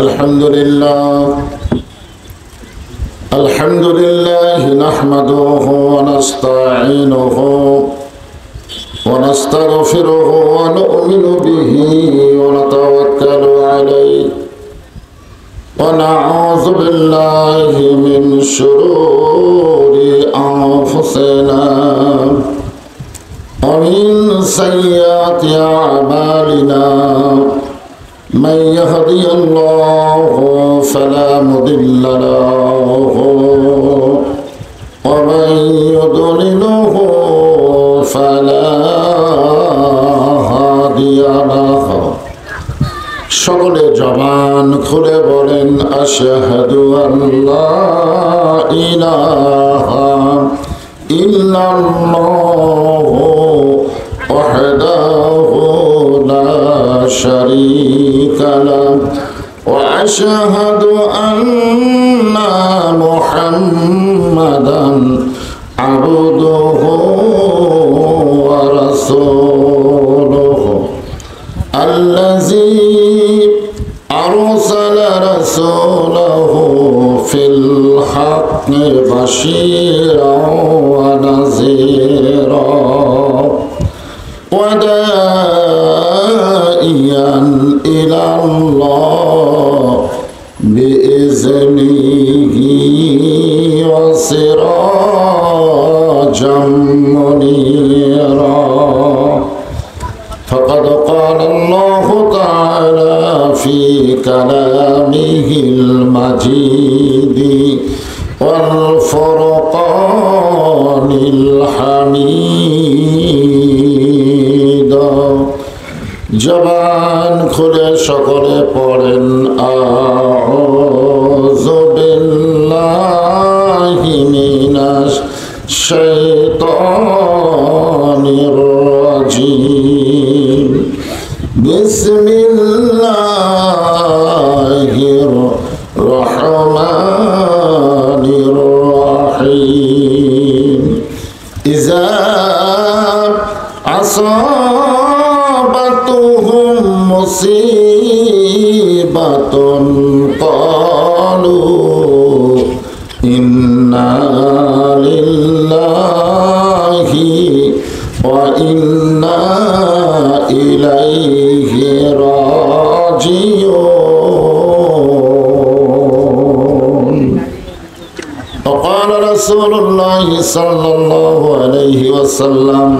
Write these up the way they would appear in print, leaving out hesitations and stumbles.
الحمد لله نحمده ونستعينه ونستغفره ونؤمن به ونتوكل عليه ونعوذ بالله من شرور أنفسنا ومن سيئات أعمالنا من يهدي الله فلا مضل له ومن يضلله فلا هادي له সকলে জবান খুলে বলেন আশহাদু আল্লা ইলাহা ইল্লাল্লাহু ওয়াহদাহু লা শারীকা লাহু ওয়া আশহাদু আন্না মুহাম্মাদান আবদুহু ওয়া রাসূলুহু الذي أرسل رسوله في الحق بشيرا ونذيرا وداعيا إلى الله بإذنه وسراجا منيرا فقد قال الله تعالى في كلامه المجيد والفرقان الحميد জবান খুলে সকলে পড়েন আউযু বিল্লাহি মিনাশ শাইতানির রাজীম বিসমিল্লাহির রহমানির রহিম ইযা আসাবাতুহুম মুসিবাতুন ক্বালু ইন্না লিল্লাহি ওয়া ইন্না ইলাইহি রাজিউন وقال رسول الله صلى الله عليه وسلم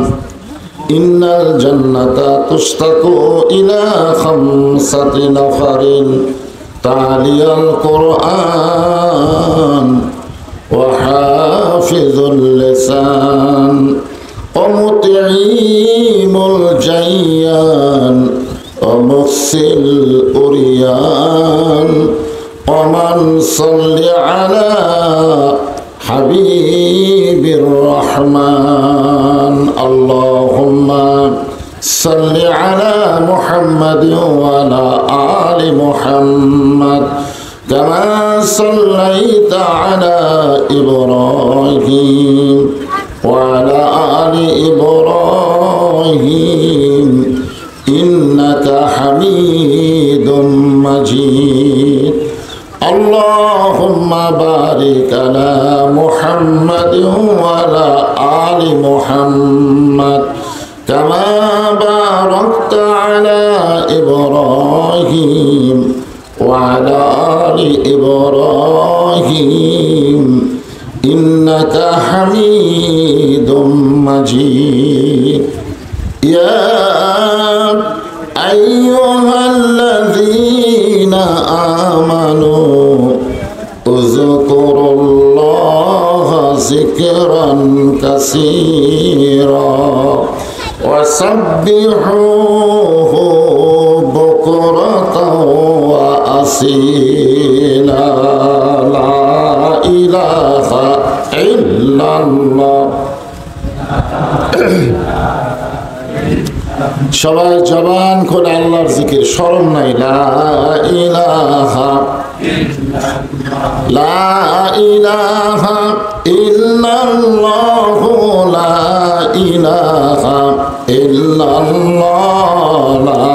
إن الجنة تشتاق إلى 5 نفر تعلي القرآن وحافظ اللسان ومطعيم الجيان ومخسي الأريان ومن صلى على حبيب الرحمن اللهم صل على محمد وعلى آل محمد كما صليت على إبراهيم وعلى آل إبراهيم إنك حميد مجيد اللهم بارك على محمد وعلى آل محمد كما باركت على إبراهيم وعلى آل إبراهيم إنك حميد مجيد يا أيها الذين آمنوا اذكروا الله ذكرا كثيرا وسبحوه بكرة وأصيلا لا إله إلا الله সবাই জবান করে আল্লাহর জিকির শরম নাই লা ইলাহা ইল্লাল্লাহু লা ইলাহা ইল্লাল্লাহ লা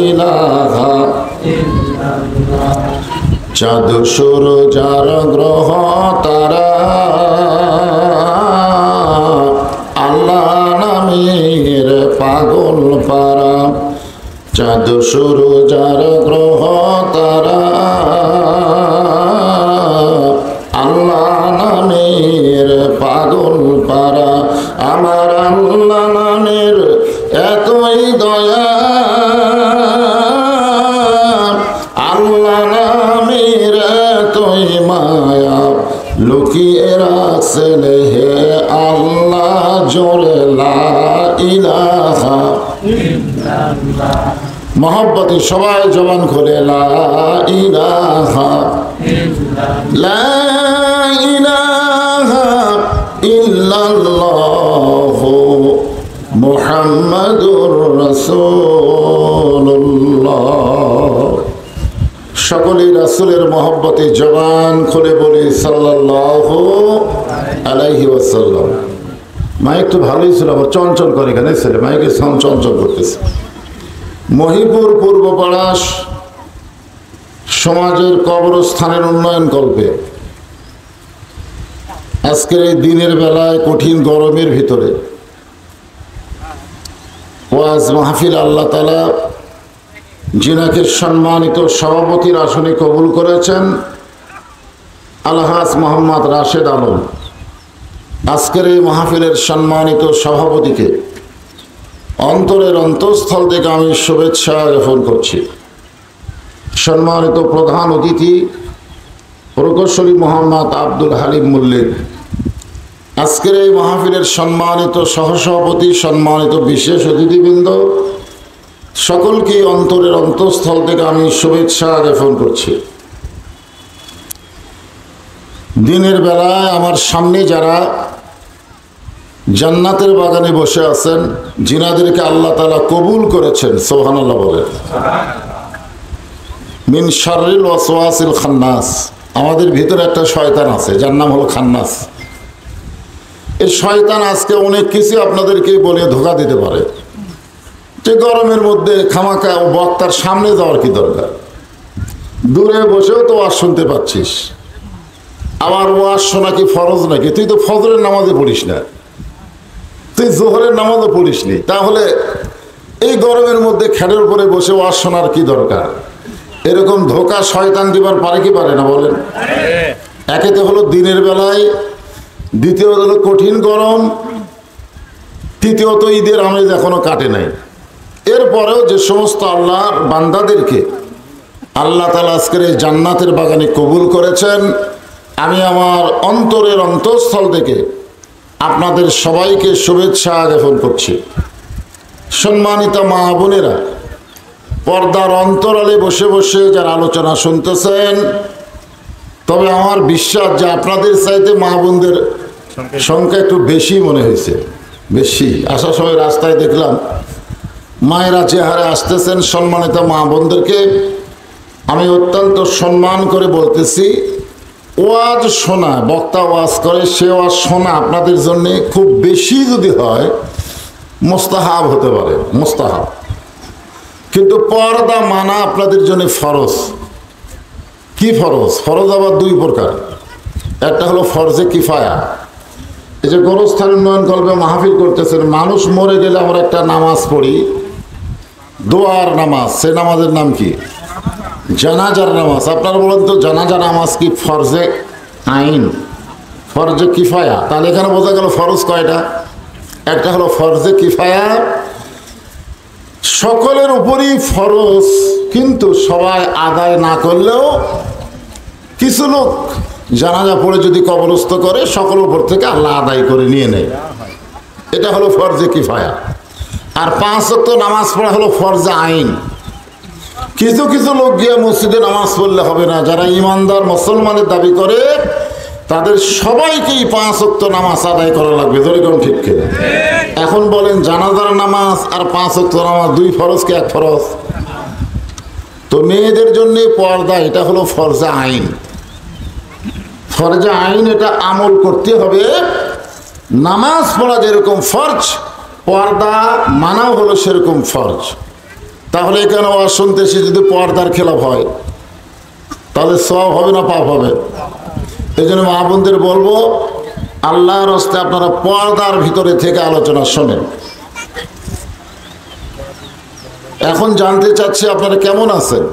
ইলাহা ইল্লাল্লাহ চাঁদ সূরজ আর গ্রহ তারা আল্লাহ নামের পাগল পারা। চাঁদ সূরজ আর গ্রহ তারা আল্লাহ নামের পাগল পারা। আমার আল্লাহ নামের এতই দয়া, আল্লাহ নামের এতই মায়া, লুকিয়ে রাখছেন হে আল্লাহ জোরে লা ইলাহা ইল্লাল্লাহ। মহব্বতে সবাই জবান খুলে লা ইলাহা লা ইলাহা ইল্লাল্লাহ মুহাম্মাদুর রাসূলুল্লাহ। সকলেই রাসূলের মহব্বতে জবান খুলে বলি সাল্লাল্লাহু আলাইহি ওয়াসাল্লাম। মাইক তো ভালোই ছিল, আবার চঞ্চল করে এখানে ছেলে মাইকে চঞ্চল করতেছে। মহিপুর পূর্বপাড়া সমাজের কবরস্থানের উন্নয়ন কল্পে আজকের এই দিনের বেলায় কঠিন গরমের ভিতরে ওয়াজ মাহফিল আল্লাহ তাআলা যিনাকে সম্মানিত সভাপতির আসনে কবুল করেছেন আলহাজ মোহাম্মদ রাশেদ আলম, আজকের এই মাহফিলের সম্মানিত সভাপতিকে অন্তরের অন্তঃস্থল থেকে আমি শুভেচ্ছা জ্ঞাপন করছি। সম্মানিত প্রধান অতিথি প্রকৌশলী মোহাম্মদ আব্দুল হালিম মল্লিক, আজকের এই মাহফিলের সম্মানিত সহসভাপতি, সম্মানিত বিশেষ অতিথিবৃন্দ, সকলকে অন্তরের অন্তঃস্থল থেকে আমি শুভেচ্ছা জ্ঞাপন করছি। দিনের বেলায় আমার সামনে যারা জান্নাতের বাগানে বসে আছেন, যিনাদেরকে আল্লাহ তাআলা কবুল করেছেন, সুবহানাল্লাহ বলেন। মিন শাররিল ওয়াসওয়াসিল খান্নাস, আমাদের ভিতরে একটা শয়তান আছে যার নাম হলো খান্নাস। এই শয়তান আজকে অনেক কিছু আপনাদেরকে বলে ধোঁকা দিতে পারে যে গরমের মধ্যে খামাকা ও বক্তার সামনে যাওয়ার কি দরকার, দূরে বসেও তো ওয়াজ শুনতে পাচ্ছিস, আবার ওয়াজ শোনা কি ফরজ নাকি? তুই তো ফজরের নামাজে পড়িস না, তুই জোহরের নামাজও পড়িস নি, তাহলে এই গরমের মধ্যে খেটের উপরে বসে ওয়াজ শোনার কি দরকার? এরকম ধোঁকা শয়তান দিবার পারে কি পারে না বলেন? একেতে হলো দিনের বেলায়, দ্বিতীয়ত হলো কঠিন গরম, তৃতীয়ত ঈদের আমেজ এখনো কাটে নাই। এরপরেও যে সমস্ত আল্লাহর বান্দাদেরকে আল্লাহ তাআলা আজকের এই জান্নাতের বাগানে কবুল করেছেন, আমি আমার অন্তরের অন্তঃস্থল থেকে আপনাদের সবাইকে শুভেচ্ছা জ্ঞাপন করছি। সম্মানিত মা বোনেরা, পর্দার অন্তরালে বসে বসে যারা আলোচনা শুনতেছেন, তবে আমার বিশ্বাস যে আপনাদের চাইতে মা বোনদের সংখ্যা একটু বেশি মনে হয়েছে। বেশি আসার সময় রাস্তায় দেখলাম মায়েরা যে হারে আসতেছেন। সম্মানিত মা বোনদেরকে আমি অত্যন্ত সম্মান করে বলতেছি, ওয়াজ শোনা, বক্তা ওয়াজ করে সে ওয়াজ শোনা আপনাদের জন্য খুব বেশি যদি হয় মুস্তাহাব হতে পারে, মুস্তাহাব, কিন্তু পর্দা মানা আপনাদের জন্য ফরজ। কি ফরজ? ফরজ আবার দুই প্রকার। একটা হলো ফরজে কিফায়া, এই যে গোরস্থান উন্নয়ন কল্পে মাহফিল করতেছেন, মানুষ মরে গেলে আমরা একটা নামাজ পড়ি, দোয়ার নামাজ, সে নামাজের নাম কি? জানাজার নামাজ। আপনারা বলেন তো জানাজা নামাজ কি ফরজে আইন, ফরজে কিফায়া? তাহলে এখানে বোঝা গেল ফরজ কয়টা? একটা হলো ফরজে কিফায়া, সকলের উপরই ফরজ, কিন্তু সবাই আদায় না করলেও কিছু লোক জানাজা পড়ে যদি কবরস্থ করে সকলের উপর থেকে আল্লাহ আদায় করে নিয়ে নেয়, এটা হলো ফরজে কিফায়া। আর 5 ওয়াক্ত নামাজ পড়া হলো ফরজে আইন। কিছু কিছু লোক গিয়ে মসজিদে নামাজ পড়লে হবে না, যারা ইমানদার মুসলমানের দাবি করে তাদের সবাইকেই 5 ওয়াক্ত নামাজ আদায় করা লাগবে। যেরকম ঠিক কিনা? এখন বলেন জানাজার নামাজ আর 5 ওয়াক্ত নামাজ দুই ফরজ কি এক ফরজ? তো মেয়েদের জন্য পর্দা, এটা হলো ফরজে আইন। ফরজে আইন এটা আমল করতে হবে। নামাজ পড়া যেরকম ফরজ, পর্দা মানাও হলো সেরকম ফরজ। তাহলে এখানে ওয়াজ শুনতেছি যদি পর্দার খেলাফ হয়, তাহলে সওয়াব হবে না পাপ হবে? এই জন্য মা বোনদের বলবো, আল্লাহর রাস্তে আপনারা পর্দার ভিতরে থেকে আলোচনা শোনেন। এখন জানতে চাচ্ছি আপনারা কেমন আছেন?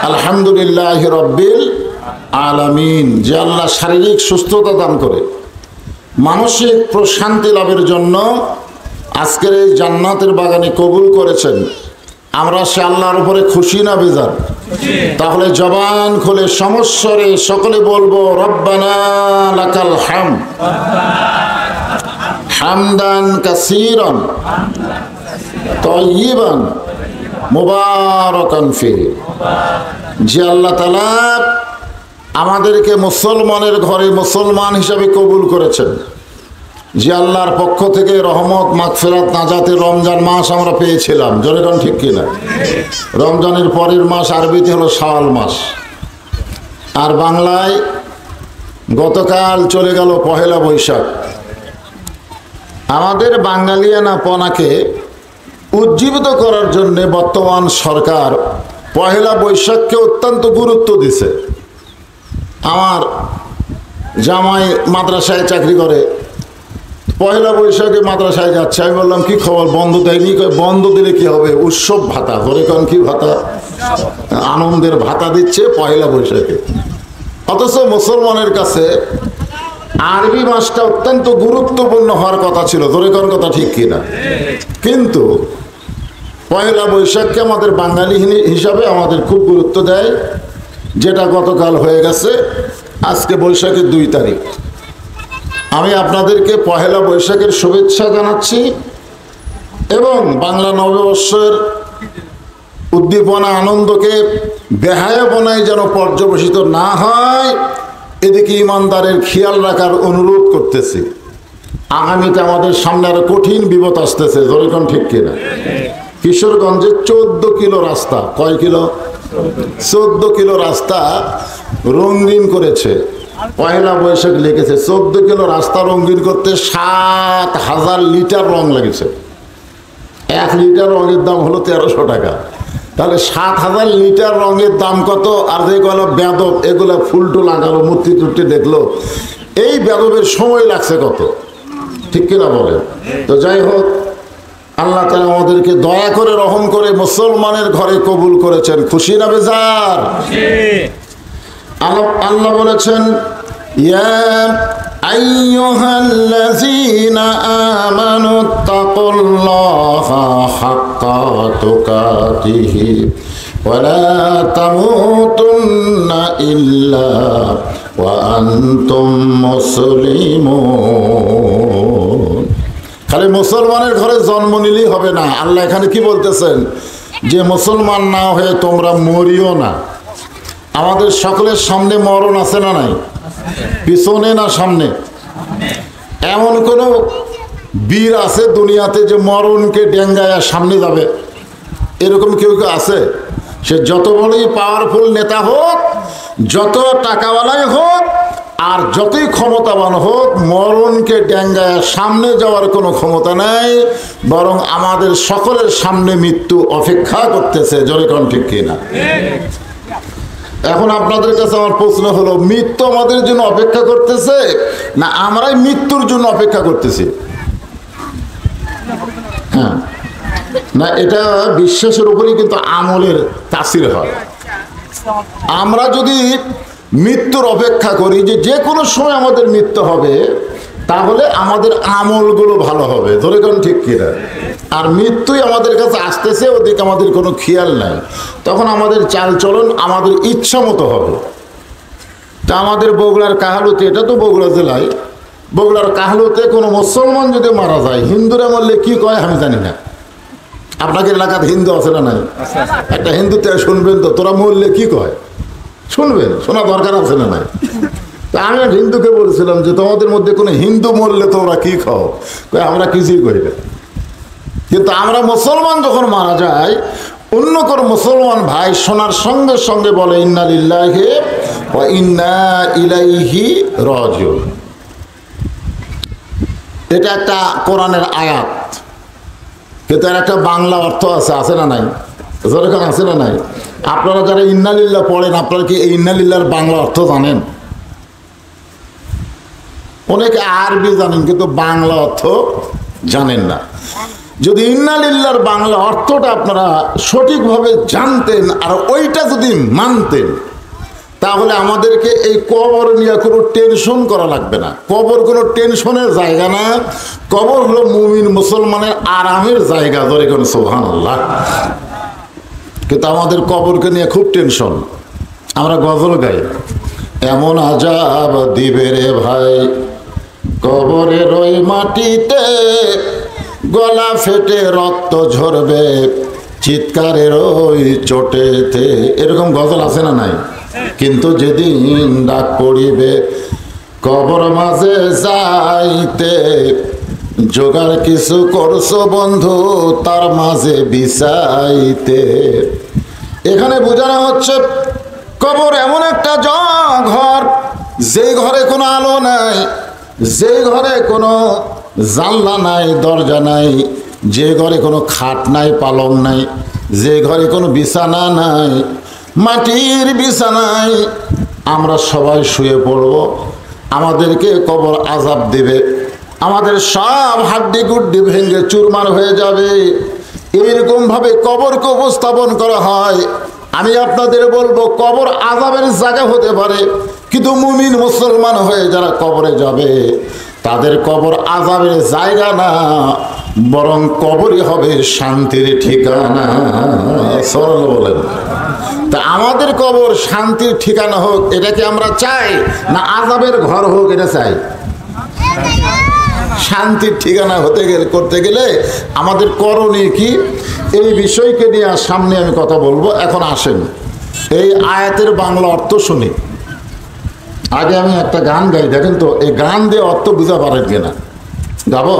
আলহামদুলিল্লাহ রাব্বিল আলামিন। যে আল্লাহ শারীরিক সুস্থতা দান করে মানসিক প্রশান্তি লাভের জন্য আজকের এই জান্নাতের বাগানে কবুল করেছেন, আমরা সে আল্লাহর উপরে খুশি না বেজার? তাহলে জবান খুলে সমস্বরে সকলে বলবো, রব্বানা লাকাল হামদ হামদান কাসীরান তাইয়িবান মুবারাকান ফিহি। যে আল্লাহ তাআলা আমাদেরকে মুসলমানের ঘরে মুসলমান হিসাবে কবুল করেছেন, যে আল্লাহর পক্ষ থেকে রহমত, মাগফিরাত, নাজাতের রমজান মাস আমরা পেয়েছিলাম, জোরে কোন ঠিক কিনা? রমজানের পরের মাস আরবিতে হলো শাওয়াল মাস, আর বাংলায় গতকাল চলে গেল পহেলা বৈশাখ। আমাদের বাঙালিয়ানাপনাকে উজ্জীবিত করার জন্য বর্তমান সরকার পহেলা বৈশাখকে অত্যন্ত গুরুত্ব দিছে। আমার জামাই মাদ্রাসায় চাকরি করে, পয়লা বৈশাখে মাদ্রাসায় যাচ্ছে। আমি বললাম কি খবর, বন্ধ দেয়নি? বন্ধ দিলে কি হবে, উৎসব ভাতা ধরে কোন কি ভাতা, আনন্দের ভাতা দিচ্ছে পয়লা বৈশাখে। অথচ মুসলমানের কাছে আরবি মাসটা অত্যন্ত গুরুত্বপূর্ণ হওয়ার কথা ছিল, ধরে কোন কথা ঠিক কিনা? কিন্তু পয়লা বৈশাখকে আমাদের বাঙালি হিসাবে আমাদের খুব গুরুত্ব দেয়, যেটা গতকাল হয়ে গেছে। আজকে বৈশাখের 2 তারিখ। আমি আপনাদেরকে পহেলা বৈশাখের শুভেচ্ছা জানাচ্ছি এবং বাংলা নববর্ষের উদ্দীপনা আনন্দকে বেহায়াপনায় যেন পর্যবসিত না হয়, এদিকে ইমানদারের খেয়াল রাখার অনুরোধ করতেছি। আগামীতে আমাদের সামনে আরো কঠিন বিপদ আসতেছে, জরিকন ঠিক কিনা? কিশোরগঞ্জে 14 কিলো রাস্তা, কয় কিলো? 14 কিলো রাস্তা রঙিন করেছে। পয়লা বৈশাখ লেগেছে, 14 কিলো রাস্তা রঙিন করতে 7,000 লিটার রং লেগেছে। 1 লিটার রঙের দাম হলো 1300 টাকা। তাহলে 7,000 লিটার রঙের দাম কত? আর যেগুলো বেদব, এগুলো ফুলটু লাগালো, মূর্তি টুর্তি দেখলো, এই বেদবের সময় লাগছে কত, ঠিক কিনা বলেন? তো যাই হোক, আল্লাহ তাআলা আমাদেরকে দয়া করে রহম করে মুসলমানের ঘরে কবুল করেছেন, খুশি না বেজার? আল্লাহ বলেছেন, ইয়া আইয়ুহাল্লাযীনা আমানুত্তাকুল্লাহা হাক্কা তুকাতিহি ওয়া লা তামুতুন্না ইল্লা ওয়া আনতুম মুসলিমুন। খালি মুসলমানের ঘরে জন্ম নিলেই হবে না। আল্লাহ এখানে কি বলতেছেন? যে মুসলমান না হয়ে তোমরা মরিও না। আমাদের সকলের সামনে মরণ আছে না নাই? পিছনে না সামনে? এমন কোন বীর আছে দুনিয়াতে যে মরণকে ডেঙ্গায়া সামনে যাবে? এরকম কেউ কেউ আছে? সে যত বড়ই পাওয়ারফুল নেতা হোক, যত টাকাওয়ালাই হোক, আর যতই ক্ষমতাবান হোক, মরণকে ডেঙ্গায় সামনে যাওয়ার কোনো ক্ষমতা নাই, বরং আমাদের সকলের সামনে মৃত্যু অপেক্ষা করতেছে, জোরে কোন ঠিক কিনা? এখন আপনাদের কাছে আমার প্রশ্ন হলো, মৃত্যু আমাদের জন্য অপেক্ষা করতেছে না আমরাই মৃত্যুর জন্য অপেক্ষা করতেছি? হ্যাঁ না, এটা বিশ্বাসের উপরেই কিন্তু আমলের তাসির হয়। আমরা যদি মৃত্যুর অপেক্ষা করি যে যে কোনো সময় আমাদের মৃত্যু হবে, তাহলে আমাদের আমলগুলো ভালো হবে, ধরে কোন ঠিক কিনা? আর মৃত্যুই আমাদের কাছে আসতেছে, ওদিকে আমাদের কোনো খেয়াল নাই, তখন আমাদের চালচলন আমাদের ইচ্ছা মতো হবে। তা আমাদের বগুড়ার কাহালুতে, এটা তো বগুড়া জেলায়, বগুড়ার কাহালুতে কোনো মুসলমান যদি মারা যায়, হিন্দুরা মরলে কি কয় আমি জানি না। আপনাদের এলাকাতে হিন্দু আছে না নাই? একটা হিন্দুতে শুনবেন তো, তোরা মরলে কি কয় শুনবেন, শোনা দরকার আছে না নাই? তা আমি হিন্দুকে বলেছিলাম যে তোমাদের মধ্যে কোনো হিন্দু মরলে তোমরা কি খাও? আমরা কিছুই করি না। কিন্তু আমরা মুসলমান যখন মারা যায়, অন্য কোনো মুসলমান ভাই শোনার সঙ্গে সঙ্গে বলে ইন্না লিল্লাহি ওয়া ইন্না ইলাইহি রাজিউন। এটা একটা কোরআনের আয়াত, কিন্তু এর একটা বাংলা অর্থ আছে, আছে না নাই? যেরকম আছে না নাই? আপনারা যারা ইন্নালিল্লাহ পড়েন, আপনারা কি এই ইন্নালিল্লাহর বাংলা অর্থ জানেন? অনেকে আরবি জানেন কিন্তু বাংলা অর্থ জানেন না। যদি ইন্নালিল্লাহর বাংলা অর্থটা আপনারা সঠিকভাবে জানতেন আর ওইটা যদি মানতেন, তাহলে আমাদেরকে এই কবর নিয়ে কোনো টেনশন করা লাগবে না। কবর কোনো টেনশনের জায়গা না, কবর হলো মুমিন মুসলমানের আরামের জায়গা। ধরে কোন সুবহানাল্লাহ। কিন্তু আমাদের কবরকে নিয়ে খুব টেনশন। আমরা গজল গাই, এমন আজাব দিবে রে ভাই কবরের ওই মাটিতে, গলা ফেটে রক্ত ঝরবে চিৎকারের ওই চোটেতে। এরকম গজল আছে না নাই? কিন্তু যেদিন ডাক পড়িবে কবর মাঝে যাইতে, জোগাড় কিছু করছো বন্ধু তার মাঝে বিছাইতে। এখানে বোঝানো হচ্ছে কবর এমন একটা ঘর, যে ঘরে কোনো আলো নাই, যে ঘরে কোনো জানলা নাই, দরজা নাই, যে ঘরে কোনো খাট নাই, পালং নাই, যে ঘরে কোনো বিছানা নাই, মাটির বিছানায় আমরা সবাই শুয়ে পড়ব। আমাদেরকে কবর আযাব দেবে, আমাদের সব হাড্ডি গুড্ডি ভেঙে চুরমার হয়ে যাবে। এইরকম ভাবে কবরকে উপস্থাপন করা হয়। আমি আপনাদের বলবো, কবর আযাবের জায়গা হতে পারে, কিন্তু মুমিন মুসলমান হয়ে যারা কবরে যাবে তাদের কবর আযাবের জায়গা না, বরং কবরই হবে শান্তির ঠিকানা। সরল বলেন। তা আমাদের কবর শান্তির ঠিকানা হোক, এটাকে আমরা চাই না আযাবের ঘর হোক এটা চাই? শান্তির ঠিকানা করতে গেলে আমাদের করণীয় কি, এই বিষয়কে নিয়ে সামনে আমি কথা বলবো। এখন আসেন এই আয়াতের বাংলা অর্থ শুনি। আগে আমি একটা গান গাই, দেখেন তো এই গান দিয়ে অর্থ বুঝা পারেন কিনা। গাবো?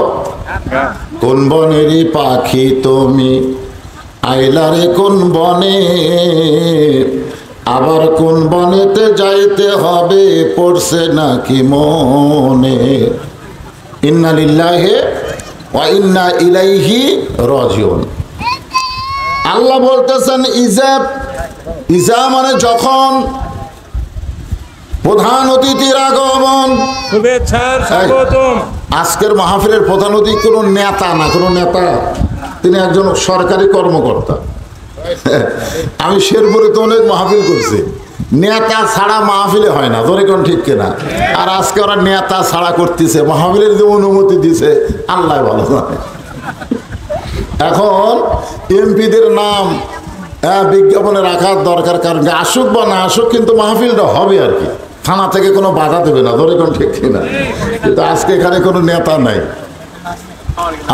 কোন বনেরই পাখি তুমি আইলারে কোন বনে, আবার কোন বনেতে যাইতে হবে পড়ছে নাকি মনে। ইন্না লিল্লাহি ওয়া ইন্না ইলাইহি রাজিউন। আল্লাহ বলতেছেন ইজা মানে যখন, প্রধান অতিথির আগমন, শুভেচ্ছার স্বাগতম। আজকের মাহফিলের প্রধান অতিথি কোনো নেতা না, কোনো নেতা, তিনি একজন সরকারি কর্মকর্তা। আমি শেরপুরে তো অনেক মাহফিল করছি, নেতা ছাড়া মাহফিলে হয় না। ধরে কোন ঠিক কিনা? আর আজকে ওরা নেতা ছাড়া করতেছে, মাহফিলের যে অনুমতি দিছে আল্লাহ ভালো জানে। এখন এমপিদের নাম বিজ্ঞাপনে রাখার দরকার, কারণ আসুক বা না আসুক কিন্তু মাহফিলটা হবে আর কি, থানা থেকে কোনো বাধা দেবে না। ধরে কোন ঠিক কিনা? কিন্তু আজকে এখানে কোনো নেতা নাই।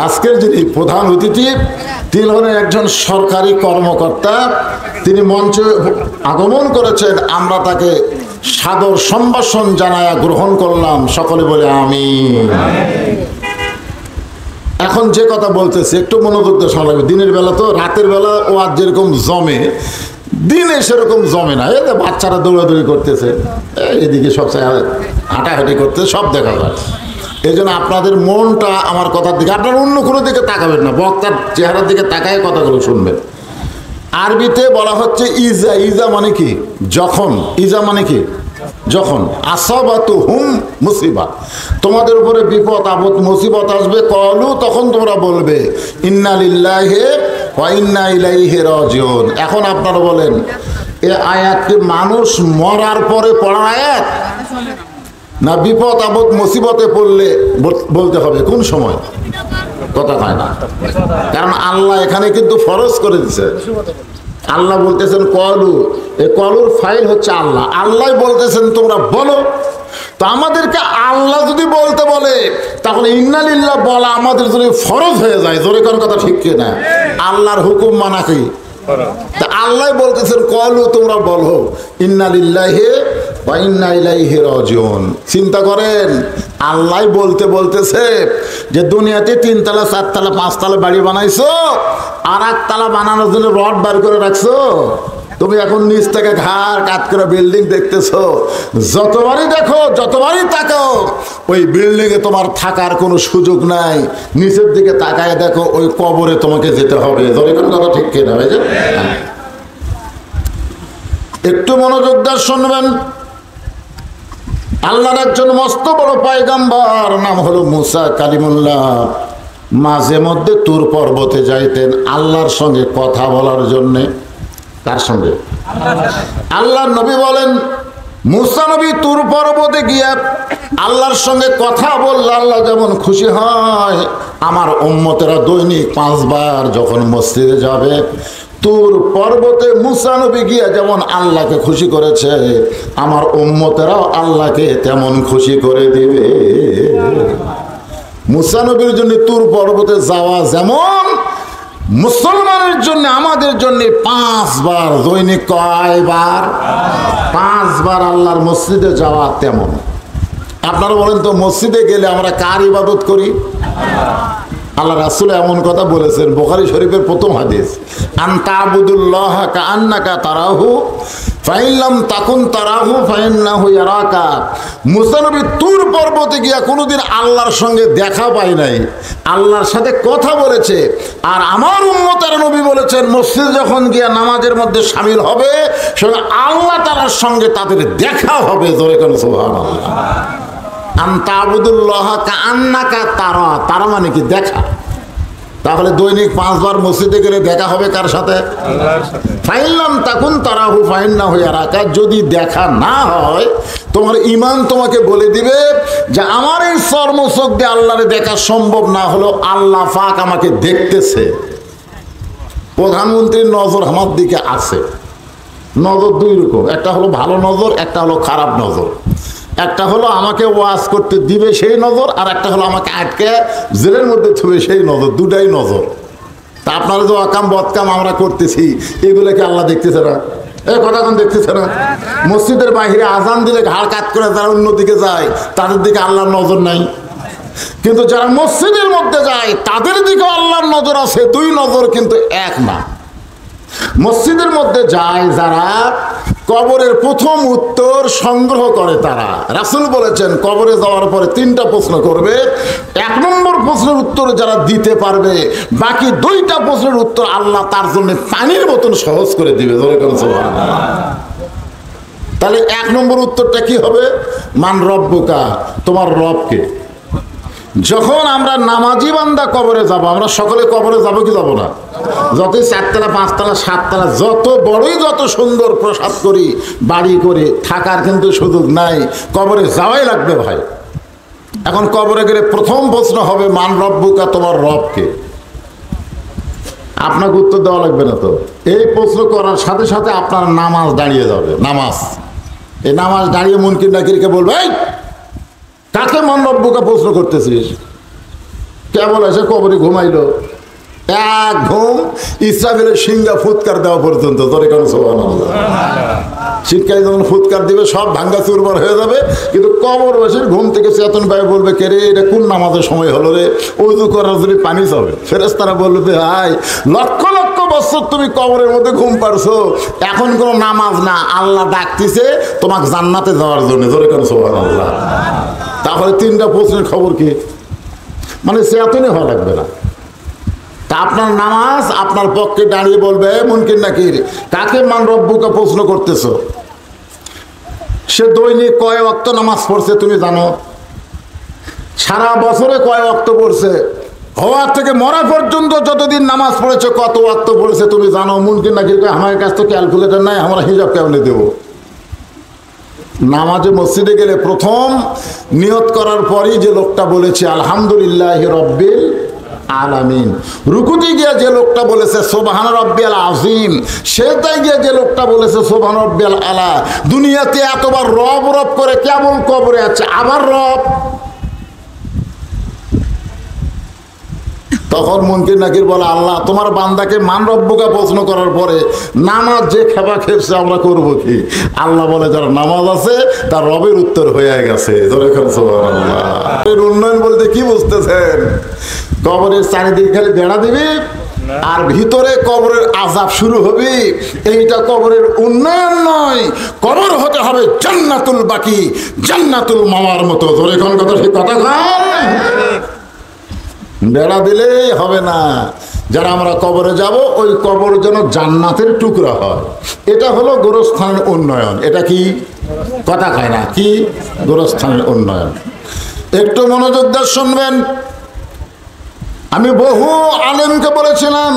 আজকের যিনি প্রধান অতিথি তিনি হলেন একজন সরকারি কর্মকর্তা। তিনি মঞ্চে আগমন করেছেন, আমরা তাকে সাদর সম্ভাষণ জানায়া গ্রহণ করলাম। সকলে বলে আমিন। এখন যে কথা বলতেছি একটু মনোযোগ দিয়ে শোনা লাগবে। দিনের বেলা তো, রাতের বেলা ওয়াজ যেরকম জমে, দিনে সেরকম জমে না। এই বাচ্চারা দৌড়াদৌড়ি করতেছে, এদিকে সব হাঁটাহাঁটি করতেছে, সব দেখা যায়। এই জন্য আপনাদের মনটা আমার কথার দিকে, আপনার অন্য কোনো দিকে তাকাবেন না, বক্তার চেহারার দিকে তাকায় কথাগুলো শুনবেন। আরবিতে বলা হচ্ছে ইজা। ইজা মানে কি? যখন। ইজা মানে কি? যখন। আসাবাতু হুম মুসিবা, তোমাদের উপরে বিপদ আপদ মুসিবত আসবে, কলু তখন তোমরা বলবে ইন্না লিল্লাহি ওয়া ইন্না ইলাইহি রাজিউন। এখন আপনারা বলেন, এই আয়াতটি মানুষ মরার পরে পড়ার আয়াত না বিপদ আপদ মুসিবতে পড়লে বলতে হবে? কোন সময়? কথা হয় না, কারণ আল্লাহ এখানে কিন্তু ফরজ করে দিছে। আল্লাহ বলতেছেন কলু, এই কলুর ফাইল হচ্ছে আল্লাহ। আল্লাহ বলতেছেন তোমরা বলো। তো আমাদেরকে আল্লাহ যদি বলতে বলে, তাহলে ইন্না লিল্লাহ বলা আমাদের যদি ফরজ হয়ে যায়। জোরে কোন কথা ঠিক কিনা? আল্লাহর হুকুম মানা কি? তা আল্লাহ বলতেছেন কলু তোমরা বলো ইন্না লিল্লাহি ওয়া ইন্না ইলাইহি রাজিউন। চিন্তা করেন, আল্লাহ বলতেছে যে দুনিয়াতে 3 তলা 4 তলা 5 তলা বাড়ি বানাইছো, আর 1 তলা বানানোর জন্য রড বার করে রাখছো। তুমি এখন নিচ থেকে ঘাড় কাত করে বিল্ডিং দেখতেছো। যতবারই দেখো, যতবারই তাকাও, ওই বিল্ডিং এ তোমার থাকার কোনো সুযোগ নাই। নিচের দিকে তাকায় দেখো, ওই কবরে তোমাকে যেতে হবে। ধরে কোন কথা ঠিক কিনা? একটু মনোযোগ দিয়ে শুনবেন। আল্লাহর একজন মস্ত বড় পয়গম্বর, নাম হলো মুসা কালিমুল্লাহ, মাঝে মধ্যে তুর পর্বতে যাইতেন আল্লাহর সঙ্গে কথা বলার জন্যে। কার সঙ্গে? আল্লাহর নবী বলেন, মুসা নবী তুর পর্বতে গিয়ে আল্লাহর সঙ্গে কথা বললে আল্লাহ যেমন খুশি হয়, আমার উম্মতেরা দৈনিক 5 বার যখন মসজিদে যাবে, তুর পর্বতে মুসা নবী গিয়ে যেমন আল্লাহকে খুশি করেছে, আমার উম্মতেরাও আল্লাহকে তেমন খুশি করে দিবে। মুসা নবীর জন্য তুর পর্বতে যাওয়া যেমন মুসলমানের জন্য, আমাদের জন্য 5 বার, দৈনিক কয়বার? 5 বার আল্লাহর মসজিদে যাওয়া তেমন। আপনারা বলেন তো, মসজিদে গেলে আমরা কার ইবাদত করি? আল্লাহ রাসূল এমন কথা বলেছেন, বুখারী শরীফের প্রথম হাদিস, আন তা'বুদুল্লাহ কাআন্নাকা তারাহু ফাইন লাম তাকুন তারাহু ফাইন্নাহু ইয়ারাকা। মুসা নবী তুর পর্বতে গিয়া কোনোদিন আল্লাহর সঙ্গে দেখা পায় নাই, আল্লাহর সাথে কথা বলেছে। আর আমার উম্মতের নবী বলেছেন, মসজিদ যখন গিয়া নামাজের মধ্যে শামিল হবে, সঙ্গে আল্লাহ তাআলার সঙ্গে তাদের দেখা হবে। জোরে কোন সুবহানাল্লাহ। আন তা'বুদুল্লাহ কাআন্নাকা তারা, তারা মানে কি? দেখা। তাহলে দৈনিক 5 বার মসজিদে গেলে দেখা হবে কার সাথে? আল্লাহর সাথে। ফাইল্লাম তাকুন তারাহু ফাইন্নাহু ইয়ারাকা, যদি দেখা না হয় তোমার ঈমান তোমাকে বলে দিবে যে আমার এই চর্মচোখ দিয়ে আল্লাহরে দেখা সম্ভব না হলো, আল্লাহ পাক আমাকে দেখতেছে। প্রধানমন্ত্রীর নজর আমার দিকে আছে। নজর 2 রকম, একটা হলো ভালো নজর, একটা হলো খারাপ নজর। একটা হলো আমাকে ওয়াজ করতে দিবে সেই নজর, আর একটা হলো আমাকে আটকে জেলের মধ্যে থুবে সেই নজর। দুটাই নজর। তা আপনারা যে অকাম বদকাম আমরা করতেছি, এগুলোকে আল্লাহ দেখতেছে না? এই কথা কোন দেখতেছে না? মসজিদের বাইরে আজান দিলে ঘাড় কাত করে যারা অন্যদিকে যায়, তাদের দিকে আল্লাহর নজর নাই। কিন্তু যারা মসজিদের মধ্যে যায় তাদের দিকে আল্লাহর নজর আছে। 2 নজর কিন্তু এক না। মসজিদের মধ্যে যায় যারা, কবরের প্রথম উত্তর সংগ্রহ করে তারা। রাসূল বলেছেন, কবরে যাওয়ার পরে 3টা প্রশ্ন করবে। 1 নম্বর প্রশ্নের উত্তর যারা দিতে পারবে, বাকি 2টা প্রশ্নের উত্তর আল্লাহ তার জন্য পানির মতন সহজ করে দিবে। তাহলে 1 নম্বর উত্তরটা কি হবে? মান রব্বুকা, তোমার রবকে। যখন আমরা নামাজি বান্দা কবরে যাব, আমরা সকলে কবরে যাব কি যাব না? যতই 4 তলা 5 তলা 7 তলা, যত বড়ই যত সুন্দর প্রসাদ করি, বাড়ি করে, থাকার কিন্তু সুযোগ নাই, কবরে যাওয়াই লাগবে ভাই। এখন কবরে গেলে প্রথম প্রশ্ন হবে, মান রব্বুকা, তোমার রবকে। আপনাকে উত্তর দেওয়া লাগবে না তো। এই প্রশ্ন করার সাথে সাথে আপনার নামাজ দাঁড়িয়ে যাবে। নামাজ, এই নামাজ দাঁড়িয়ে মুনকির নাকিরকে বলবে, কাকে মান রব্বুকা প্রশ্ন করতেছিস? কেবল এসে কবরে ঘুমাইলো, 1 ঘুম, ইসরাফিলের সিংহা ফুৎকার দেওয়া পর্যন্ত। তোরে কেন সুবহানাল্লাহ। শিক্ষায় যখন ফুৎকার দিবে সব ভাঙ্গা চুরমার হয়ে যাবে, কিন্তু কবর বসে ঘুম থেকে চেতন পায় বলবে, কে রে, এটা কোন নামাজের সময় হলো রে? ওযু করার জন্য পানি চাবে। ফেরেশতারা বলবে, হাই, লক্ষ লক্ষ বছর তুমি কবরের মধ্যে ঘুম পারছো, এখন কোনো নামাজ না, আল্লাহ ডাকতেছে তোমাকে জান্নাতে যাওয়ার জন্য। তোরে কেন সুবহানাল্লাহ। তাহলে 3টা প্রশ্নের খবর কি? মানে চেতনই হওয়া লাগবে না। তা আপনার নামাজ আপনার পক্ষে দাঁড়িয়ে বলবে, মুনকির নাকির, কাকে মান রব্বুকা প্রশ্ন করতেছো? সে দৈনিক কয় ওয়াক্ত নামাজ পড়ছে তুমি জানো? সারা বছরে কয় ওয়াক্ত পড়ছে? হওয়ার থেকে মরা পর্যন্ত যতদিন নামাজ পড়েছে কত ওয়াক্ত পড়েছে তুমি জানো? মুনকির নাকির, আমার কাছে তো ক্যালকুলেটর নাই, আমরা হিসাব কেমনে দেবো? নামাজে মসজিদে গেলে প্রথম নিয়ত করার পরই যে লোকটা বলেছে আলহামদুলিল্লাহি রাব্বিল আলামিন, রুকুতে গিয়ে যে লোকটা বলেছে সুবহান রাব্বিয়াল আযীম, সেটাই গিয়ে যে লোকটা বলেছে সুবহান রাব্বিয়াল আলা, দুনিয়াতে এতবার রব রব করে কেবল কবরে আছে আবার রব। তখন মুনকির নাকির বলে, আল্লাহ তোমার বান্দাকে মান রব্বুকা প্রশ্ন করার পরে নামাজ যে খেপা খেপছে আমরা করবো কি? আল্লাহ বলে, যার নামাজ আছে তার রবের উত্তর হয়ে গেছে। উন্নয়ন বলতে কি বুঝতেছেন? কবরের চারিদিকে খালি বেড়া দিবি আর ভিতরে কবরের আযাব শুরু হবে। এইটা কবরের উন্নয়ন নয়, কবর হতে হবে জান্নাতুল বাকি, জান্নাতুল মাওয়ার মতো। ধরে কোন কথা, ঠিক কথা কন। বেড়া দিলেই হবে না, যারা আমরা কবরে যাব ওই কবর যেন জান্নাতের টুকরা হয়, এটা হলো গোরস্থানের উন্নয়ন। এটা কি কথা কয় না, কি গোরস্থানের উন্নয়ন। একটু মনোযোগ দিয়ে শুনবেন। আমি বহু আলেমকে বলেছিলাম,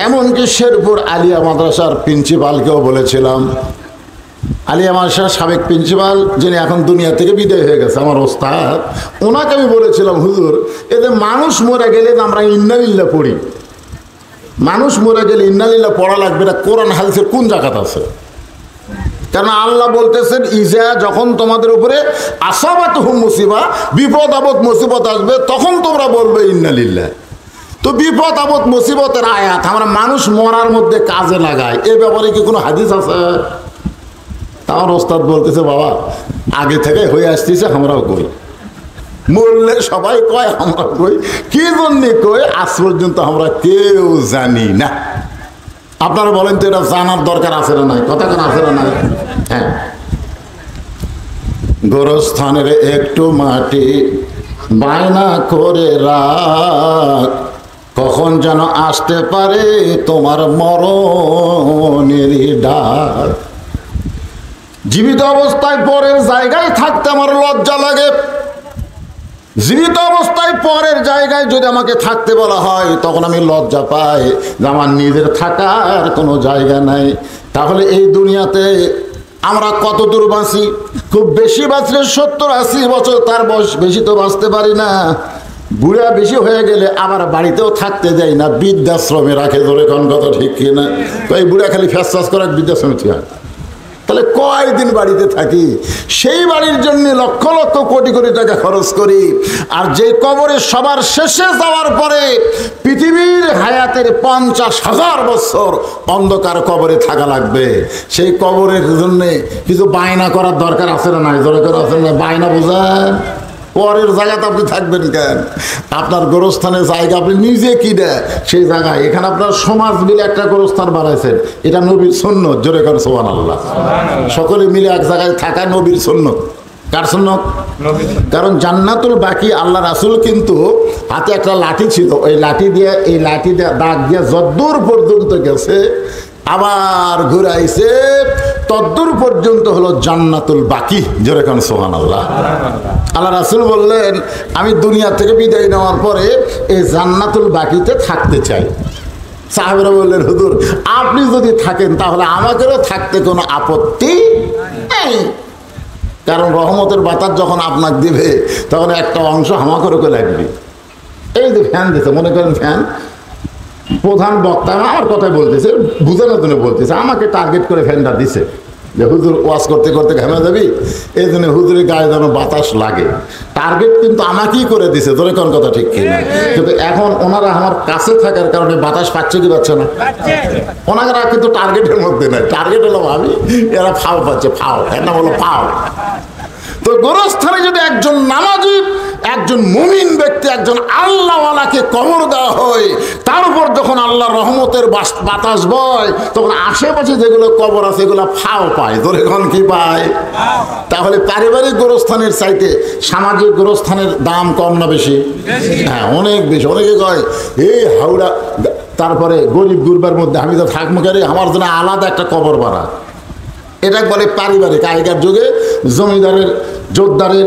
এমনকি শেরপুর আলিয়া মাদ্রাসার প্রিন্সিপালকেও বলেছিলাম। আলিয়া মাদ্রাসার সাবেক প্রিন্সিপাল, যিনি এখন দুনিয়া থেকে বিদায় হয়ে গেছে, আমার ওস্তাদ, ওনাকে আমি বলেছিলাম, হুজুর এতে মানুষ মরে গেলে আমরা ইন্নালিল্লাহ পড়ি, মানুষ মরে গেলে ইন্নালিল্লাহ পড়া লাগবে না, কোরআন হাদিসের কোন জায়গাতে আছে? কারণ আল্লাহ বলতেছেন, ইজা যখন তোমাদের উপরে আসাবাতুহুম মুসিবা, বিপদ আপদ মুসিবত আসবে, তখন তোমরা বলবে ইন্নালিল্লাহ। তো বিপদ আপদ মুসিবতের আয়াত আমরা মানুষ মরার মধ্যে কাজে লাগাই, এ ব্যাপারে কি কোনো হাদিস আছে? আমার ওস্তাদ বলতেছে, বাবা আগে থেকে হয়ে আসতেছে, আমরাও কই, মরলে সবাই কয়, আমরা কই, কি জন্যে কই আজ পর্যন্ত আমরা কেউ জানি না। আপনারা বলেন তো এটা জানার দরকার আছে না নাই? কথা কেন আছে না নাই? হ্যাঁ, গোরস্থানের একটু মাটি বায়না করে রাখ, কখন যেন আসতে পারে তোমার মরণেরই ডাক। জীবিত অবস্থায় পরের জায়গায় থাকতে আমার লজ্জা লাগে। জীবিত অবস্থায় পরের জায়গায় যদি আমাকে থাকতে বলা হয়, তখন আমি লজ্জা পাই যে আমার নিজের থাকার কোনো জায়গা নাই। তাহলে এই দুনিয়াতে আমরা কত দূর বাঁচি? খুব বেশি বাঁচলে 70-80 বছর, তার বয়স বেশি তো বাঁচতে পারি না। বুড়া বেশি হয়ে গেলে আবার বাড়িতেও থাকতে যাই না, বৃদ্ধাশ্রমে রাখে। ধরে কোন কথা ঠিক কিনা? তো এই বুড়া খালি ফ্যাস ফ্যাস করে বৃদ্ধাশ্রমে ঠিক। তাহলে কয়দিন বাড়িতে থাকি? সেই বাড়ির জন্য লক্ষ লক্ষ কোটি কোটি টাকা খরচ করি। আর যে কবরে সবার শেষে যাওয়ার পরে পৃথিবীর হায়াতের 50,000 বছর অন্ধকার কবরে থাকা লাগবে, সেই কবরের জন্য কিছু বায়না করার দরকার আছে না নাই? জোরে করে আছে না? বায়না বোঝেন? পরের জায়গাতে আপনি থাকবেন কেন? আপনার গোরস্থানের জায়গা আপনি নিজে কিনে সেই জায়গায়, এখানে আপনার সমাজ মিলে একটা গোরস্থান বানাইছেন, এটা নবীর সুন্নত। জোরে করে সুবহানাল্লাহ। সকলে মিলে এক জায়গায় থাকা নবীর সুন্নত। কার সুন্নত? কারণ জান্নাতুল বাকি আল্লাহ রাসূল কিন্তু হাতে একটা লাঠি ছিল, ওই লাঠি দিয়ে, এই লাঠি দিয়ে দাগ দিয়ে যদ্দূর পর্যন্ত গেছে, আবার ঘুরাইছে তদ্দূর পর্যন্ত হলো জান্নাতুল বাকি। জোরে কোন সুবহানাল্লাহ। আল্লাহ রাসূল বললেন, আমি দুনিয়া থেকে বিদায় নেওয়ার পরে এই জান্নাতুল বাকিতে থাকতে চাই। সাহাবীরা বললেন, হুজুর আপনি যদি থাকেন তাহলে আমাদেরও থাকতে কোনো আপত্তি নেই, কারণ রহমতের বাতাস যখন আপনাকে দিবে তখন একটা অংশ আমাদেরও লাগবে। এই যে ফ্যান দিতে, মনে করেন ফ্যান, প্রধান বক্তা আমার কথাই বলতেছে, বুঝানোর জন্য বলতেছে, আমাকে টার্গেট করে ফ্যানটা দিছে যে হুজুর ওয়াজ করতে করতে ঘেমে যাবি, এই জন্য হুজুরের গায়ে যেন বাতাস লাগে। টার্গেট কিন্তু আমাকেই করে দিছে। ধরে কোন কথা ঠিক কিনা? কিন্তু এখন ওনারা আমার কাছে থাকার কারণে বাতাস পাচ্ছে কি পাচ্ছে না? ওনারা কিন্তু টার্গেটের মধ্যে নাই। টার্গেট হলো আমি, এরা ফাও পাচ্ছে, ফাও, এর নাম হলো ফাও। তো গোরস্থানে যদি একজন নামাজি, একজন মুমিন ব্যক্তি, একজন আল্লাহওয়ালাকে কবর দেওয়া হয়, তার উপর যখন আল্লাহ রহমতের বাতাস বয়, তখন আশেপাশে যেগুলো কবর আছে এগুলো ফাও পায়। ধরে কোন কি পায়? তাহলে পারিবারিক গোরস্থানের চাইতে সামাজিক গোরস্থানের দাম কম না বেশি? হ্যাঁ, অনেক বেশি। অনেকে কয় এই হাওড়া, তারপরে গরিব গুরবার মধ্যে আমি তো থাকবো কেন, আমার জন্য আলাদা একটা কবর বাড়া। এটা বলে পারিবারিক। আগেকার যুগে জমিদারের, জোরদারের,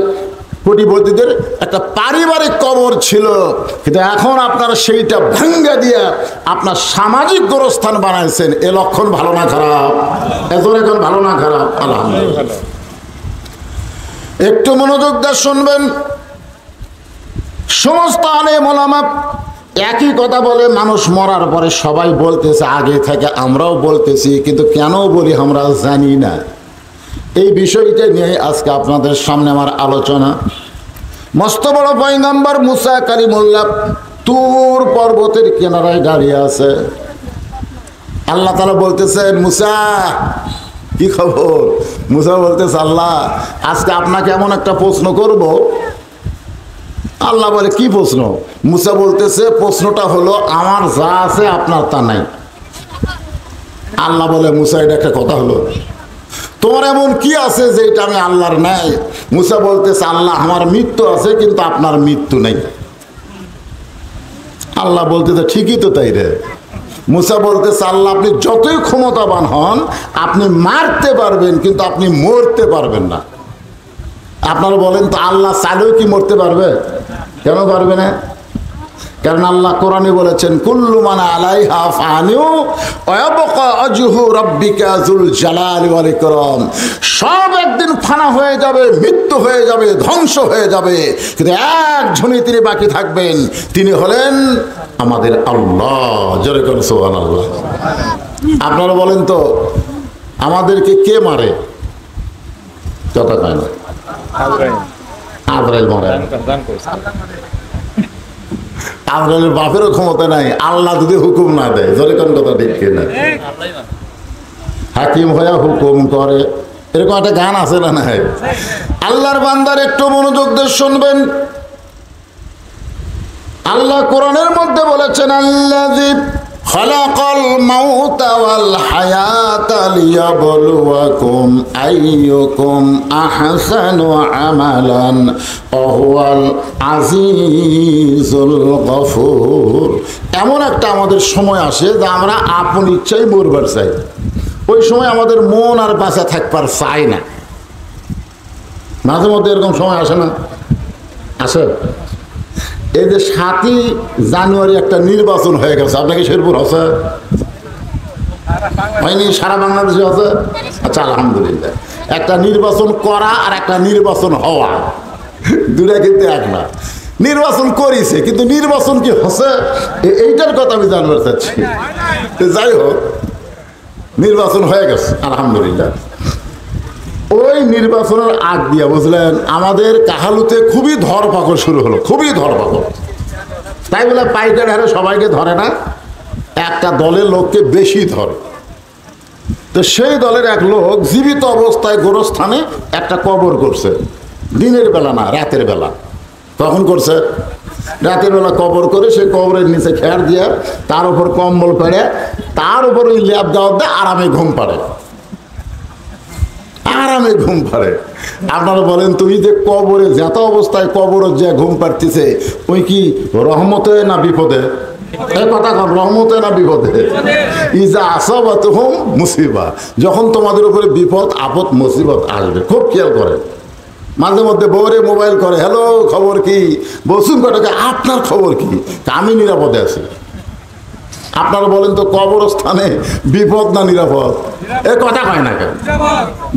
কোটিপতিদের একটা পারিবারিক কবর ছিল, কিন্তু এখন আপনারা সেইটা ভাঙ্গা দিয়ে আপনার সামাজিক গোরস্থান বানাইছেন। এ লক্ষণ ভালো না খারাপ? এত এখন ভালো না খারাপ? আলহামদুলিল্লাহ। একটু মনোযোগ দিয়ে শুনবেন। সমস্ত আলেম ওলামা একই কথা বলে, মানুষ মরার পরে সবাই বলতেছে, আগে থেকে আমরাও বলতেছি, কিন্তু কেন বলি আমরা জানি না। এই বিষয়টা নিয়ে আজকে আপনাদের সামনে আমার আলোচনা। মস্ত বড় পয়গম্বর মুসা কালিমুল্লাহ তুর পর্বতের কিনারায় দাঁড়িয়ে আছে। আল্লাহ তাআলা বলতেছেন, মুসা কি খবর? মুসা বলতেছে, আল্লাহ আজকে আপনাকে এমন একটা প্রশ্ন করব। আল্লাহ বলে, কি প্রশ্ন? মুসা বলতেছে, প্রশ্নটা হলো আমার যা আছে আপনার তা নাই। আল্লাহ বলে, মুসা এটা একটা কথা হলো? তোমার এমন কি আছে যে এটা আমি আল্লাহর নাই? মুসা বলতেছে, আল্লাহ আমার মৃত্যু আছে কিন্তু আপনার মৃত্যু নেই। আল্লাহ বলতেছে ঠিকই তো তাই রে। মুসা বলতেছে আল্লাহ আপনি যতই ক্ষমতাবান হন আপনি মারতে পারবেন কিন্তু আপনি মরতে পারবেন না। আপনারা বলেন তো আল্লাহ চাইলেও কি মরতে পারবে? কেন পারবে না? কারণ আল্লাহ কোরআনে বলেছেন কুল্লু মান আলাইহা ফানিউ ওয়া ইয়াবকা ওয়াজহু রাব্বিকা যুল জালালি ওয়াল ইকরাম। সব একদিন ফানা হয়ে যাবে, মৃত্যু হয়ে যাবে, ধ্বংস হয়ে যাবে, কিন্তু একজনই তিনি বাকি থাকবেন, তিনি হলেন আমাদের আল্লাহ। জোরে করে সুবহানাল্লাহ। আপনারা বলেন তো আমাদেরকে কে মারে? কথা কয় না। আজরাইল মারে। আজরাইলের বাপেরও ক্ষমতা নাই, আল্লাহ যদি হুকুম না দেয়। জোরে কোন কথা ঠিক কিনা? হাকিম হইয়া হুকুম করে, এরকম একটা গান আছে না? নাই। আল্লাহর বান্দার একটু মনোযোগ দিয়ে শুনবেন। আল্লাহ কোরআনের মধ্যে বলেছেন আল্লাযী খালাকাল মাউতা ওয়াল হায়াতা লিয়াবলুয়াকুম আইয়ুকুম আহসানু আমালান ওয়া হুয়াল আজিজুল গফুর। এমন একটা আমাদের সময় আসে যে আমরা আপন ইচ্ছায় মরবার চাই। ওই সময় আমাদের মন আর বাঁচা থাকবার চাই না। মাঝে মধ্যে এরকম সময় আসে না? আসে। এই যে ৭ই জানুয়ারি একটা নির্বাচন হয়ে গেছে, আপনাকে শেরপুর আছে হয়নি? সারা বাংলাদেশে আছে? আচ্ছা আলহামদুলিল্লাহ। একটা নির্বাচন করা আর একটা নির্বাচন হওয়া দুটা কিন্তু এক না। নির্বাচন করেছে কিন্তু নির্বাচন কি হচ্ছে এইটার কথা আমি জানবার চাচ্ছি। যাই হোক, নির্বাচন হয়ে গেছে আলহামদুলিল্লাহ। ওই নির্বাচনের আগ দিয়া বুঝলেন আমাদের কাহালুতে খুবই ধরপাকড় শুরু হলো, খুবই ধরপাকড়। তাই বলে পাইকারি হারে সবাইকে ধরে না, একটা দলের লোককে বেশি ধরে। তো সেই দলের এক লোক জীবিত অবস্থায় গোরস্থানে একটা কবর করছে, দিনের বেলা না রাতের বেলা। তখন করছে রাতের বেলা কবর করে সেই কবরের নিচে খেয়ার দিয়া তার উপর কম্বল পেড়ে তার উপর ওই ল্যাব দেওয়া দিয়ে আরামে ঘুম পাড়ে, আরামে ঘুম পাড়ে। আপনারা বলেন তুমি যে কবরে যেত অবস্থায় কবর যে ঘুম পাড়তেছে ওই কি রহমতে না বিপদে? এই কথা কন, রহমতে না বিপদে? ইজা আসাবাতুহুম মুসিবা, যখন তোমাদের উপরে বিপদ আপদ মুসিবত আসবে খুব খেয়াল করে। মাঝে মধ্যে বউরে মোবাইল করে, হ্যালো খবর কি? বসুন কটাকে আপনার খবর কি? আমি নিরাপদে আছি। আপনারা বলেন তো কবরস্থানে বিপদ না নিরাপদ? এ কথা কয় না কেন?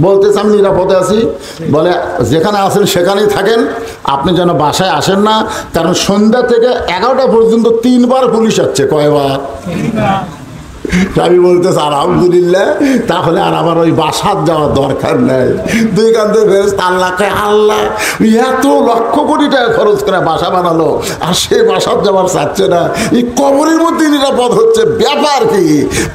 বলতেছে আমি নিরাপদে আছি। বলে যেখানে আছেন সেখানেই থাকেন, আপনি যেন বাসায় আসেন না, কারণ সন্ধ্যা থেকে 11টা পর্যন্ত 3বার পুলিশ আসছে। কয়বার? আমি বলতেছি আলহামদুলিল্লাহ, তাহলে আর আমার ওই বাসার যাওয়ার দরকার নেই। দুই কান্দে ফেরেশতা আল্লাহকে, আল্লাহ এত লক্ষ কোটি টাকা খরচ করে বাসা বানালো আর সে বাসার যাওয়ার চাচ্ছে না, এই কবরের মধ্যে নিরাপদ হচ্ছে, ব্যাপার কি?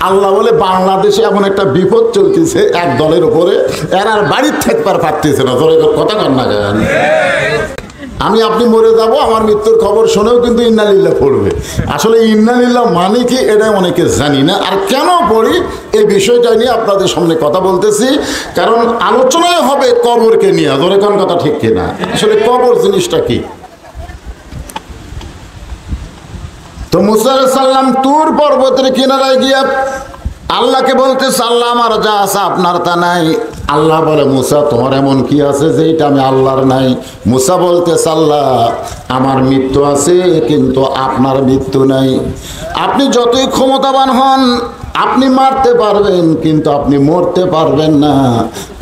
আল্লাহ বলে বাংলাদেশে এমন একটা বিপদ চলতেছে এক দলের উপরে, এর আর বাড়ির থাকবার পারতেছে না। তোর কথা কর না কেন? আমি আপনি মরে যাব, আমার মৃত্যুর খবর শুনেও কিন্তু ইন্নালিল্লাহ পড়বে। আসলে ইন্নালিল্লাহ মানে কি এটা অনেকে জানি না। আর কেন পড়ি এই বিষয়টা নিয়ে আপনাদের সামনে কথা বলতেছি, কারণ আলোচনায় হবে কবরকে নিয়ে। ধরে কোন কথা ঠিক কিনা? আসলে কবর জিনিসটা কি? তো মুসা আলাইহিস সালাম তুর পর্বতের কিনারায় গিয়ে আল্লাহকে বলতেছে, আল্লাহ আমার যা আছে আপনার তা নাই। আল্লাহ বলে মুসা তোমার এমন কি আছে যেটা আমি আল্লাহর নাই? মুসা বলতেছে আল্লাহ আমার মৃত্যু আছে কিন্তু আপনার মৃত্যু নাই। আপনি যতই ক্ষমতাবান হন আপনি মারতে পারবেন কিন্তু আপনি মরতে পারবেন না,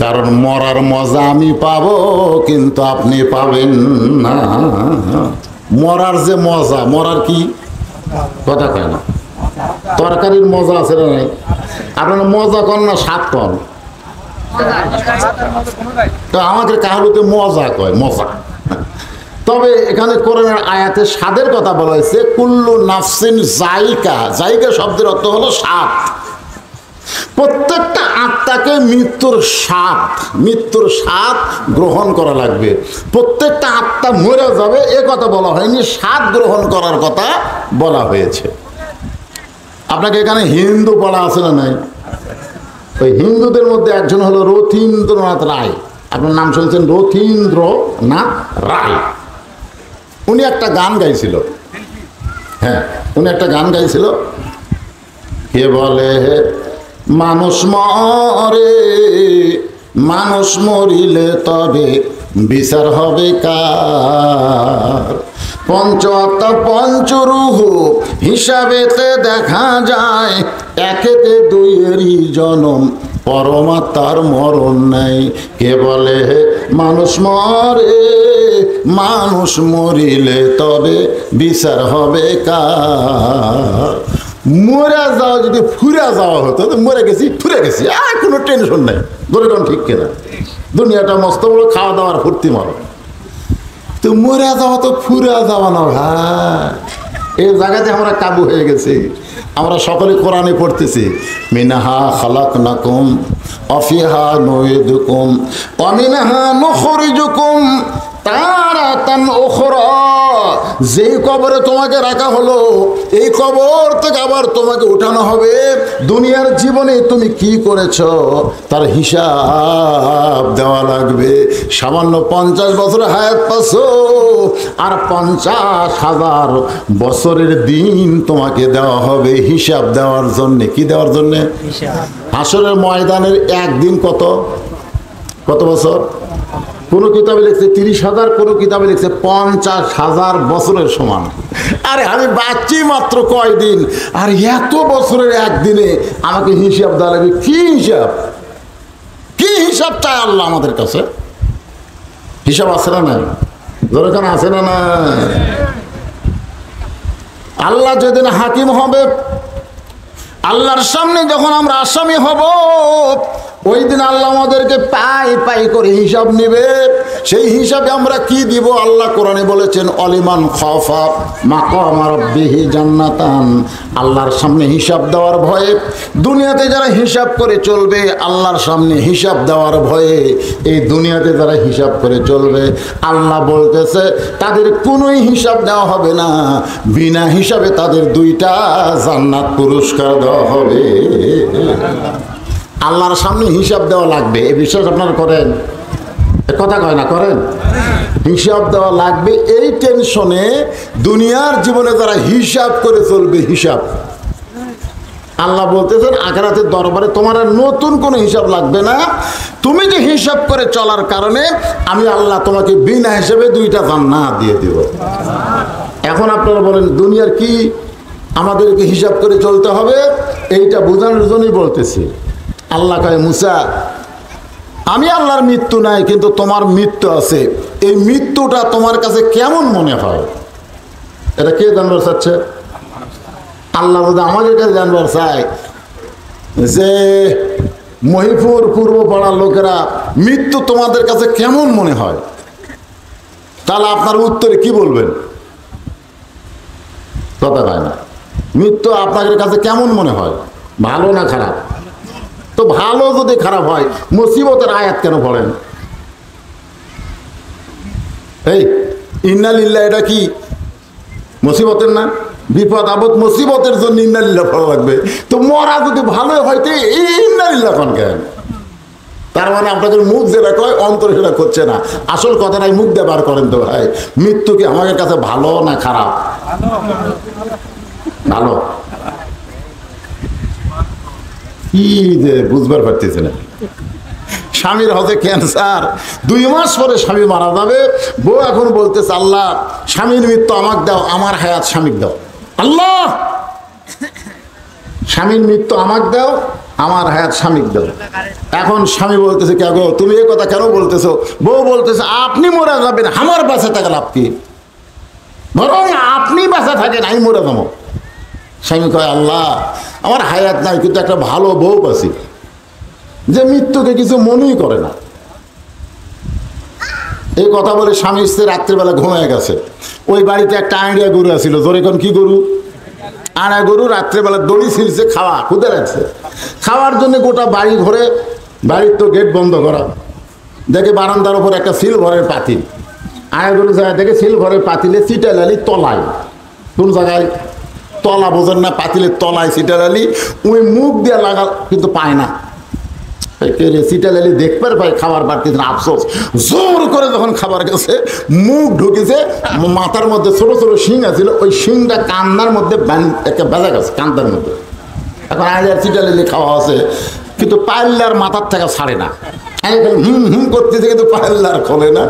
কারণ মরার মজা আমি পাবো কিন্তু আপনি পাবেন না। মরার যে মজা, মরার কি কথা কয় না? তরকারির মজা আছে না নাই? আপনারা মজা কন না স্বাদ কন? তো আমাদের কাহালুতে মজা কয়, মজা। তবে এখানে কোরআনের আয়াতে স্বাদের কথা বলা হয়েছে, কুল্লু নাফসিন জাইকা। জাইকা শব্দের অর্থ হলো স্বাদ। প্রত্যেকটা আত্মাকে মৃত্যুর স্বাদ গ্রহণ করা লাগবে। প্রত্যেকটা আত্মা মরে যাবে এ কথা বলা হয়নি, স্বাদ গ্রহণ করার কথা বলা হয়েছে। আপনাকে এখানে হিন্দু পড়া আছে না নাই? ওই হিন্দুদের মধ্যে একজন হলো রথীন্দ্রনাথ রায়। আপনার নাম শুনছেন? রথীন্দ্রনাথ রায়। উনি একটা গান গাইছিল। হ্যাঁ, উনি একটা গান গাইছিল, কে বলে মানুষ মরে, মানুষ মরিলে তবে বিচার হবে কার। পঞ্চআত্মা পঞ্চরূহ হিসাবেতে দেখা যায়, একেতে দুইয়েরই জনম, পরমাত্মার মরণ নাই। কে বলে মানুষ মরে, মানুষ মরিলে তবে বিচার হবে কার। মরে যাওয়া যদি ফুরে যাওয়া হতো, তো মরে গেছি ফুরে গেছি, আর কোনো টেনশন নাই। ধরে কোন ঠিক কিনা? দুনিয়াটা মস্ত বড় খাওয়া দাওয়ার ফুর্তি মারো, তো মরে যাওয়া তো ফুরে যাওয়া না ভাই। এই জায়গাতে আমরা কাবু হয়ে গেছি। আমরা সকলে কোরআনে পড়তেছি, মিনহা খালাকনাকুম অফিহা নুইদুকুম ওয়া মিনহা নুখরিজুকুম তারাতান উখরা। যেই কবরে তোমাকে রাখা হলো, এই কবর থেকে আবার তোমাকে উঠানো হবে। দুনিয়ার জীবনে তুমি কি করেছো তার হিসাব দেওয়া লাগবে। সামান্য 50 বছরের হায়াত পাচ্ছো, আর 50,000 বছরের দিন তোমাকে দেওয়া হবে হিসাব দেওয়ার জন্য। কি দেওয়ার জন্য? হাসরের ময়দানের একদিন কত কত বছর? কোনো কিতাবে লিখছে 30,000, কোনো কিতাবে লিখছে 50,000 বছরের সমান। আরে আমি বাঁচছি মাত্র কয়দিন, আর এত বছরের একদিনে আমাকে হিসাব দেওয়া লাগবে। কি হিসাব? কি হিসাব চায় আল্লাহ আমাদের কাছে? হিসাব আছে না নাই? দরকার আছে না না? আল্লাহ যেদিন হাকিম হবে, আল্লাহর সামনে যখন আমরা আসামি হব, ওই দিন আল্লাহ আমাদেরকে পাই পাই করে হিসাব নেবে। সেই হিসাবে আমরা কি দিব? আল্লাহ কোরআনে বলেছেন, অলিমান খাফা মাকাম রাব্বিহি জান্নাতান। আল্লাহর সামনে হিসাব দেওয়ার ভয়ে, দুনিয়াতে যারা হিসাব করে চলবে, আল্লাহর সামনে হিসাব দেওয়ার ভয়ে এই দুনিয়াতে যারা হিসাব করে চলবে, আল্লাহ বলতেছে তাদের কোনোই হিসাব দেওয়া হবে না, বিনা হিসাবে তাদের 2টা জান্নাত পুরস্কার দেওয়া হবে। আল্লাহর সামনে হিসাব দেওয়া লাগবে, এই বিশ্বাস আপনারা করেন? কথা কয় না? করেন? হিসাব দেওয়া লাগবে, এই টেনশনে দুনিয়ার জীবনে যারা হিসাব করে চলবে, হিসাব। আল্লাহ বলতেছেন আখিরাতের দরবারে তোমার আর নতুন কোনো হিসাব লাগবে না। তুমি যে হিসাব করে চলার কারণে আমি আল্লাহ তোমাকে বিনা হিসাবে 2টা জান্নাত দিয়ে দিব। এখন আপনারা বলেন দুনিয়ার কি আমাদেরকে হিসাব করে চলতে হবে? এইটা বোঝানোর জন্যই বলতেছি। আল্লাহ কয়, মুসা, আমি আল্লাহর মৃত্যু নাই, কিন্তু তোমার মৃত্যু আছে। এই মৃত্যুটা তোমার কাছে কেমন মনে হয়? এটা কে জানবার চাচ্ছে? আল্লাহ যদি আমাদের কাছে জানবার চায় যে মহিপুর পূর্ব পাড়ার লোকেরা মৃত্যু তোমাদের কাছে কেমন মনে হয়, তাহলে আপনার উত্তরে কি বলবেন? কথা হয় না। মৃত্যু আপনাদের কাছে কেমন মনে হয়? ভালো না খারাপ? তো ভালো যদি খারাপ হয়, মুসিবতের আয়াত কেন পড়েন? এই ইন্না লিল্লাহ, এটা কি মুসিবতের না? বিপদ আপদ মুসিবতের জন্য ইন্না লিল্লাহ পড়া লাগবে। তো মরা যদি ভালো হয়তো ইন্না লিল্লাহ কোন কেন? তার মানে আপনাদের মুখ যেটা কয় অন্তর সেটা করছে না। আসল কথাটাই মুখ দিয়ে বার করেন তো ভাই। মৃত্যু কি আমাদের কাছে ভালো না খারাপ? ভালো। কি যে বুঝবার পারতেছে না। স্বামীর হতে ক্যান্সার, 2 মাস পরে স্বামী মারা যাবে। বউ এখন বলতেছে, আল্লাহ স্বামীর মৃত্যু আমাকে দাও, আমার হায়াত স্বামীকে দাও। আল্লাহ স্বামীর মৃত্যু আমাকে দাও, আমার হায়াত স্বামীকে দাও। এখন স্বামী বলতেছে, কে গো তুমি এই কথা কেন বলতেছো? বউ বলতেছে, আপনি মরে যাবেন, আমার বাঁচা থাকা লাভ কি? বরং আপনি বাঁচা থাকেন, আমি মরে যাবো। স্বামী কয়, আল্লাহ আমার হায়াত নাই, কিন্তু একটা ভালো বউ পাচ্ছি যে মৃত্যুকে কিছু মনেই করে না। এই কথা বলে স্বামী স্ত্রী রাত্রিবেলা ঘুমিয়ে গেছে। ওই বাড়িতে একটা আড়িয়া গরু আছিল। জোরে কোন কি গরু? আড়া গরু। রাত্রিবেলা দড়ি ছিলছে, খাওয়া খুদে রাখছে। খাওয়ার জন্য গোটা বাড়ি ঘরে, বাড়ির তো গেট বন্ধ করা, দেখে বারান্দার উপর একটা সিলভারের পাতিল। আড়া গরু যায় দেখে সিলভারের পাতিলে চিটালালি তলায়। কোন জায়গায়? তলা বোঝেন না? পাতিলের তলায় চিটালালি। ওই মুখ দিয়ে লাগা, কিন্তু পায় না। সিটালালি দেখবার পাই খাবার বাড়তেছে না, আফসোস জোর করে যখন খাবার গেছে মুখ ঢুকেছে, মাথার মধ্যে ছোট ছোট শিং আছিল, ওই শিংটা কান্দার মধ্যে একটা বেজা গেছে কান্দার মধ্যে। এখন আজ আর সিটালালি খাওয়া আছে, কিন্তু পাল্লার মাথার থেকে ছাড়ে না, হুম হুম করতেছে, কিন্তু পাল্লার খোলে না।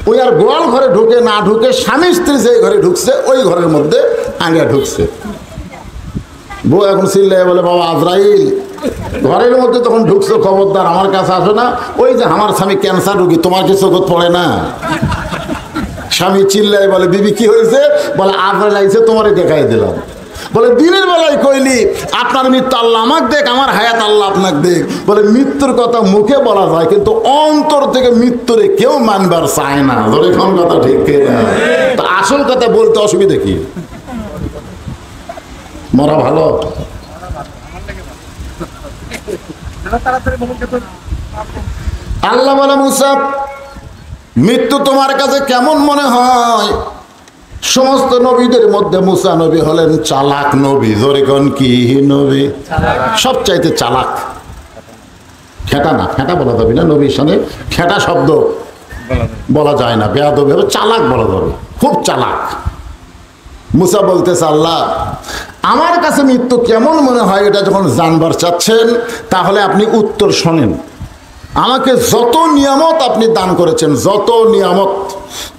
ওই আর গোয়াল ঘরে ঢুকে না ঢুকে স্বামী স্ত্রী যে ঘরে ঢুকছে ওই ঘরের মধ্যে আঙ্গা ঢুকছে। বউ এখন চিল্লাই বলে, বাবা আজরাইল, ঘরের মধ্যে তখন ঢুকছো, খবরদার আমার কাছে আসো না, ওই যে আমার স্বামী ক্যান্সার রোগী, তোমার কি চোখত পড়ে না? স্বামী চিল্লাই বলে, বিবি কি হয়েছে? বলে আজরাইল আইছে, তোমারে দেখাই দিলাম। বলে দিনের বেলায় কইলি আপনার মৃত্যু আল্লাহ আমাকে দেখ, আমার হায়াত আল্লাহ আপনাকে দেখ। বলে মৃত্যুর কথা মুখে বলা যায়, কিন্তু অন্তর থেকে মৃত্যুরে কেউ মানবার চায় না। ধরে কোন কথা ঠিক না? তো আসল কথা বলতে অসুবিধা কি? মরা ভালো। আল্লাহ বলে, মুসা মৃত্যু তোমার কাছে কেমন মনে হয়? সমস্ত নবীদের মধ্যে মুসা নবী হলেন চালাক নবী। জোরে কোন কি নবী? সবচাইতে চালাক। খেটা না, খেটা বলা যাবে না নবীর সামনে, খেটা শব্দ বলা যায় না, বেয়াদবি হবে, চালাক বলা যাবে, খুব চালাক। মুসা বলতেছে, আল্লাহ আমার কাছে মৃত্যু কেমন মনে হয় এটা যখন জানবার চাচ্ছেন, তাহলে আপনি উত্তর শোনেন। আমাকে যত নিয়ামত আপনি দান করেছেন, যত নিয়ামত,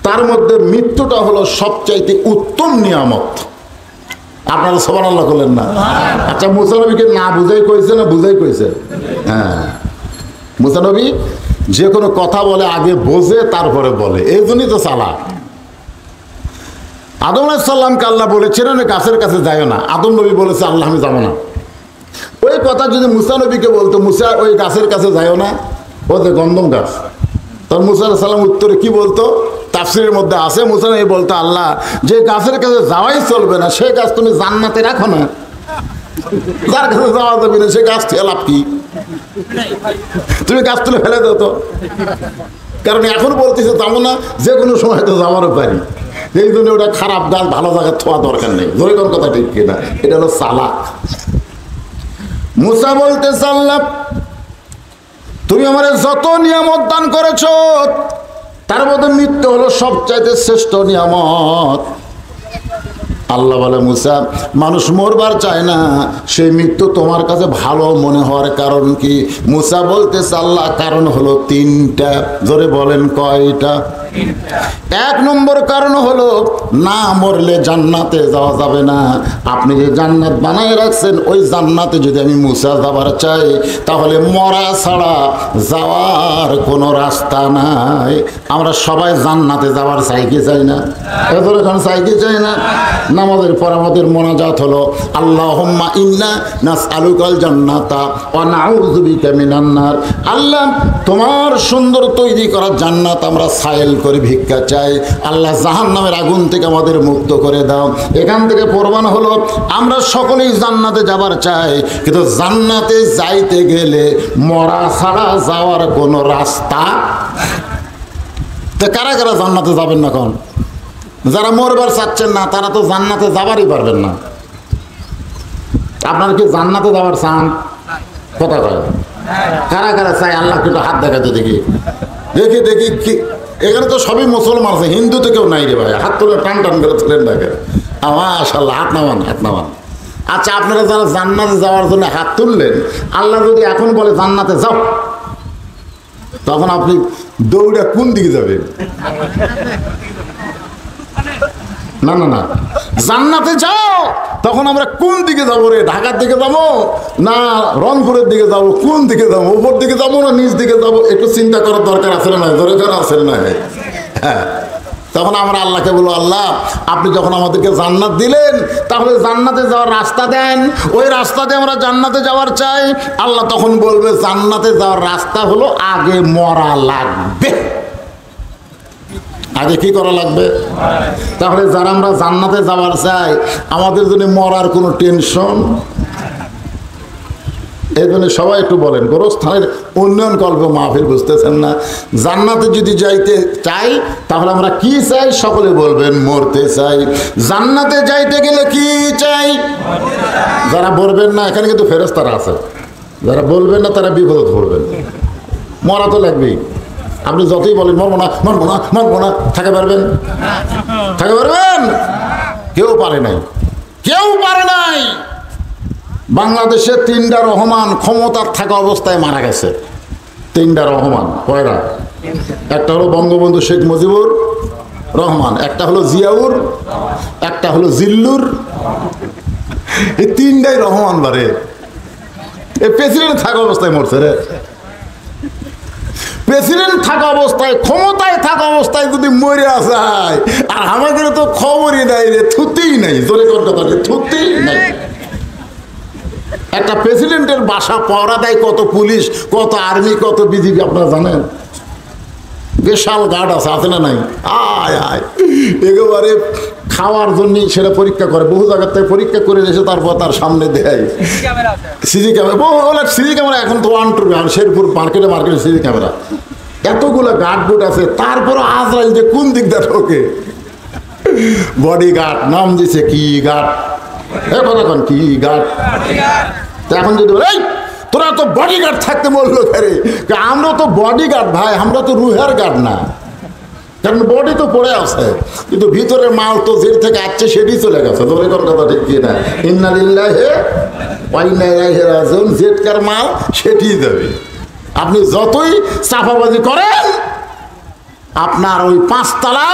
তার মধ্যে মৃত্যুটা হলো সবচাইতে উত্তম নিয়ামত। আপনারা সুবহানাল্লাহ করলেন না? আচ্ছা, মুসা নবীকে না বুঝাই কইছে না বুঝাই কইছে? হ্যাঁ, মুসা নবী যে কোনো কথা বলে আগে বোঝে তারপরে বলে, এই জন্যই তো চালাক। আদম আলাইহিস সালামকে আল্লাহ বলেছিলেন গাছের কাছে যাইও না, আদম নবী বলেছে আল্লাহ আমি যাবো না। ওই কথা যদি মুসা নবীকে বলতো, মুসা ওই গাছের কাছে যাইও না, ও যে গন্ধম গাছ, তখন মুসা আলাইহিস সালাম উত্তরে কি বলতো? তাফসীরের মধ্যে আছে, মুসা নবী বলতো, আল্লাহ যে গাছের কাছে যাওয়াই চলবে না সেই গাছ তুমি জান্নাতে রাখো না, যার কাছে যাওয়া যাবে না সে গাছ থেকে লাভ কি? তুমি গাছ তুলে ফেলে দাও তো। কারণ এখন বলতেছে যাবো না, যে কোনো সময় তো যাওয়ারও পারি, এই জন্য ওটা খারাপ গাছ, ভালো জায়গায় থোয়া দরকার নেই। ধরে কোন কথা ঠিক কিনা? এটা হলো চালাক। মুসা বলতেছে, আল্লাহ তুমি আমার যত নিয়ামত দান করেছ তার মধ্যে মৃত্যু হলো সবচাইতে শ্রেষ্ঠ নিয়ামত। আল্লাহ বলে, মুসা মানুষ মরবার চায় না, সেই মৃত্যু তোমার কাছে ভালো মনে হওয়ার কারণ কি? মুসা বলতেছে, আল্লাহ কারণ হলো তিনটা। জোরে বলেন কয়টা? এক নম্বর কারণ হলো না মরলে জান্নাতে যাওয়া যাবে না। আপনি যে জান্নাত বানায় রাখছেন, ওই জান্নাতে যদি আমি মুসা যাবার চাই তাহলে মরা ছাড়া যাওয়ার কোনো রাস্তা নাই। আমরা সবাই জান্নাতে যাওয়ার চাই কি চাই না? এদের এখানে চাই কি চাই না? নামাজের পর আমাদের মোনাজাত হলো, আল্লাহুম্মা ইন্না নাসআলুকাল জান্নাতা ওয়া নাউযু বিকা মিনান নার। আল্লাহ তোমার সুন্দর তৈরি করা জান্নাত আমরা সাইল করে ভিক্ষা চাই। আল্লাহ জাহান্নামের আগুন থেকে আমাদের মুক্ত করে দাও। এখান থেকে প্রমাণ হলো আমরা সকলেই জান্নাতে যাবার চাই, কিন্তু জান্নাতে যাইতে গেলে মরা ছাড়া যাওয়ার কোনো রাস্তা। তো কারা কারা জান্নাতে যাবেন না? কোন যারা মরবার চাচ্ছেন না তারা তো জান্নাতে যাবারই পারবেন না। আপনারা কি জান্নাতে যাবার চান? কথা কয় কারা কারা চাই? আল্লাহ কিন্তু হাত দেখাতে দেখি দেখি দেখি কি এখানে তো সবই মুসলমান আছে, হিন্দু তো কেউ নাই রে ভাই। হাত তুলে টান টান করে তুলেন দেখে, মাশাআল্লাহ, হাত নামান হাত নামান। আচ্ছা, আপনারা যারা জান্নাতে যাওয়ার জন্য হাত তুললেন, আল্লাহ যদি এখন বলে জান্নাতে যাও, তখন আপনি দৌড়ে কোন দিকে যাবেন? না না না, জান্নাতে যাও, তখন আমরা কোন দিকে যাবো রে? ঢাকার দিকে যাবো না রংপুরের দিকে যাবো? কোন দিকে যাবো? উপর দিকে যাবো না নিচ দিকে যাবো? একটু চিন্তা করার দরকার আছে না? দরকার আছে না? হ্যাঁ, তখন আমরা আল্লাহকে বলবো, আল্লাহ আপনি যখন আমাদেরকে জান্নাত দিলেন তাহলে জান্নাতে যাওয়ার রাস্তা দেন, ওই রাস্তাতে আমরা জান্নাতে যাওয়ার চাই। আল্লাহ তখন বলবে, জান্নাতে যাওয়ার রাস্তা হলো আগে মরা লাগবে। আগে কি করা লাগবে? তাহলে যারা আমরা জান্নাতে যাওয়ার চাই, আমাদের জন্য মরার কোনো টেনশন। এই জন্য সবাই একটু বলেন, গোরস্থানের উন্নয়ন কল্প মাহফিল বুঝতেছেন না? জান্নাতে যদি যাইতে চাই তাহলে আমরা কি চাই? সকলে বলবেন মরতে চাই। জান্নাতে যাইতে গেলে কি চাই? যারা বলবেন না, এখানে কিন্তু ফেরেশতারা আছে, যারা বলবেন না তারা বিপদে পড়বেন। মরা তো লাগবেই। আপনি যতই বলেন মরবো না মরবো না মরবো না, থাকতে পারবেন? থাকতে পারবেন? কেউ পারে নাই, কেউ পারে নাই। বাংলাদেশে 3টা রহমান ক্ষমতার থাকা অবস্থায় মারা গেছে। 3টা রহমান। কয়টা? একটা হলো বঙ্গবন্ধু শেখ মুজিবুর রহমান, একটা হলো জিয়াউর, একটা হলো জিল্লুর। এই 3টাই রহমান বারে। এই প্রেসিডেন্ট থাকা অবস্থায় মরছে রে। প্রেসিডেন্ট থাকা অবস্থায়, ক্ষমতায় থাকা অবস্থায় যদি মরে যায়, আর আমাদের তো খবরই নাই রে, থুতেই নাই। জোরে কথা, থুতেই নাই। একটা প্রেসিডেন্টের বাসা পাওয়া দেয় কত পুলিশ, কত আর্মি, কত বিজিবি, আপনারা জানেন? বিশাল গার্ড আছে না নাই? আয় আয় একেবারে খাওয়ার জন্য সেটা পরীক্ষা করে, বহু জায়গার থেকে পরীক্ষা করে এসে তারপর তার সামনে দেয় সিসি ক্যামেরা। সিসি ক্যামেরা এখন তো 1 টু শেরপুর মার্কেটে সিসি ক্যামেরা, এতগুলো গার্ড বুট আছে। তারপরও আজরাইল যে কোন দিক দিয়ে ঢোকে, বডি গার্ড নাম দিছে। কি গার্ড? এখন কি গার্ড? এখন যদি বলে তোরা তো বডিগার্ড থাকতে বললো, আমরা তো বডিগার্ড ভাই, আমরা তো রুহের গার্ড না। কারণ বডি তো পড়ে আছে, কিন্তু ভিতরে মাল তো যে থেকে আসছে সেটি চলে গেছে। তোর কোন কথা ঠিক কি না? ইন্না লিল্লাহি ওয়া ইন্না ইলাইহি রাজিউন, যেটকার মাল সেটি দেবে। আপনি যতই চাপাবাজি করেন, আপনার ওই 5 তলা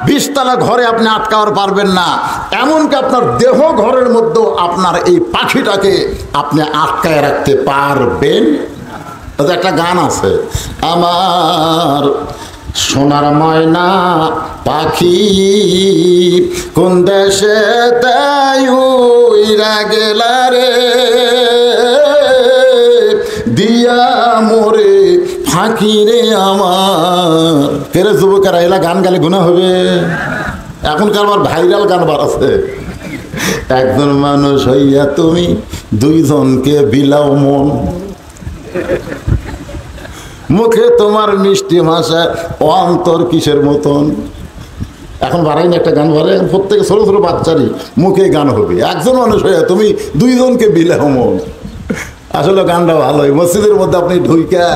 20 তলা ঘরে আপনি আটকাবার পারবেন না। এমনকি আপনার দেহ ঘরের মধ্যেও আপনার এই পাখিটাকে আপনি আটকায় রাখতে পারবেন। একটা গান আছে, আমার সোনার ময়না পাখি কোন দেশে উইরা গেলা রে, দিয়া মোরে ফাঁকি রে আমার। ফেরে যুবকেরা এলা গান গালে গুনাহ হবে? এখনকার আবার ভাইরাল গান বাড়াচ্ছে, একজন মানুষ হইয়া তুমি 2 জনকে বিলাও মন, মুখে তোমার মিষ্টি ভাষা অন্তর কিসের মতন। এখন বাড়াই না, একটা গান বাড়াই, প্রত্যেকে ছোট ছোট বাচ্চারই মুখে গান হবে, একজন মানুষ হইয়া তুমি 2 জনকে বিলাও মন। আসলে গানটা ভালোই। মসজিদের মধ্যে আপনি ঢুইকা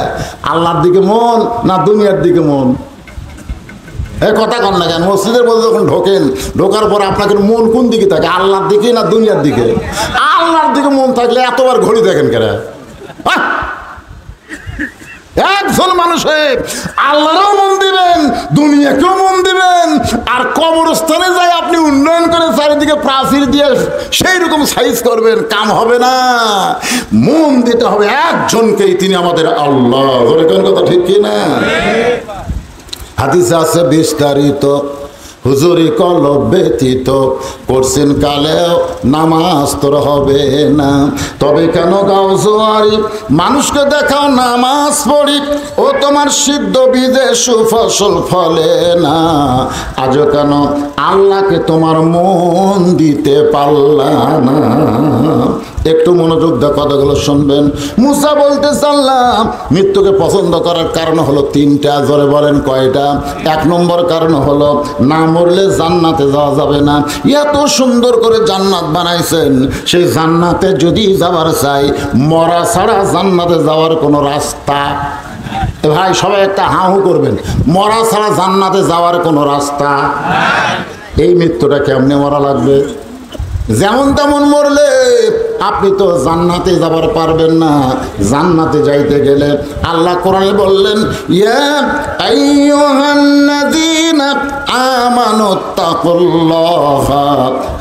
আল্লাহর দিকে মন না দুনিয়ার দিকে মন? কথা কন না কেন? মসজিদের মধ্যে যখন ঢোকেন, ঢোকার পর আপনাকে মন কোন দিকে থাকে, আল্লাহর দিকে না দুনিয়ার দিকে? আল্লাহর দিকে মন থাকলে এতবার ঘড়ি দেখেন কেন? একজন মানুষে আল্লাহরও মন দিবেন, দুনিয়াকেও মন দিবেন, আর কবরস্থানে যাই আপনি উন্নয়ন করে চারিদিকে প্রাচীর দিয়ে সেই রকম সাইজ করবেন, কাম হবে না। মন দিতে হবে একজনকেই, তিনি আমাদের আল্লাহ। কোন কথা ঠিক কি না? হাদিসে আছে বিস্তারিত, হুজুরি কলব ব্যতীত করছেন কালেও নামাজ তোর হবে না। তবে কেন গাও জোয়ারি মানুষকে দেখাও নামাজ পড়ি, ও তোমার সিদ্ধ বীজে সুফসল ফলে না। আজও কেন আল্লাহকে তোমার মন দিতে পারলা না? একটু মনোযোগ দিয়ে কথাগুলো শুনবেন। মুসা বলতে চাল্লাম মৃত্যুকে পছন্দ করার কারণ হলো 3টা। জোরে বলেন কয়টা? 1 নম্বর কারণ হলো না মরলে জান্নাতে যাওয়া যাবে না। এত সুন্দর করে জান্নাত বানাইছেন, সেই জান্নাতে যদি যাবার চাই, মরা ছাড়া জান্নাতে যাওয়ার কোনো রাস্তা? ভাই সবাই একটা হাহু করবেন, মরা ছাড়া জান্নাতে যাওয়ার কোনো রাস্তা? এই মৃত্যুটা কেমনে মরা লাগবে? যেমন তেমন মরলে আপনি তো জান্নাতে যাবার পারবেন না। জান্নাতে যাইতে গেলে আল্লাহ কোরআনে বললেন, ইয়া আইয়ুহান্নাযীনা আমানুত্তাকুল্লাহা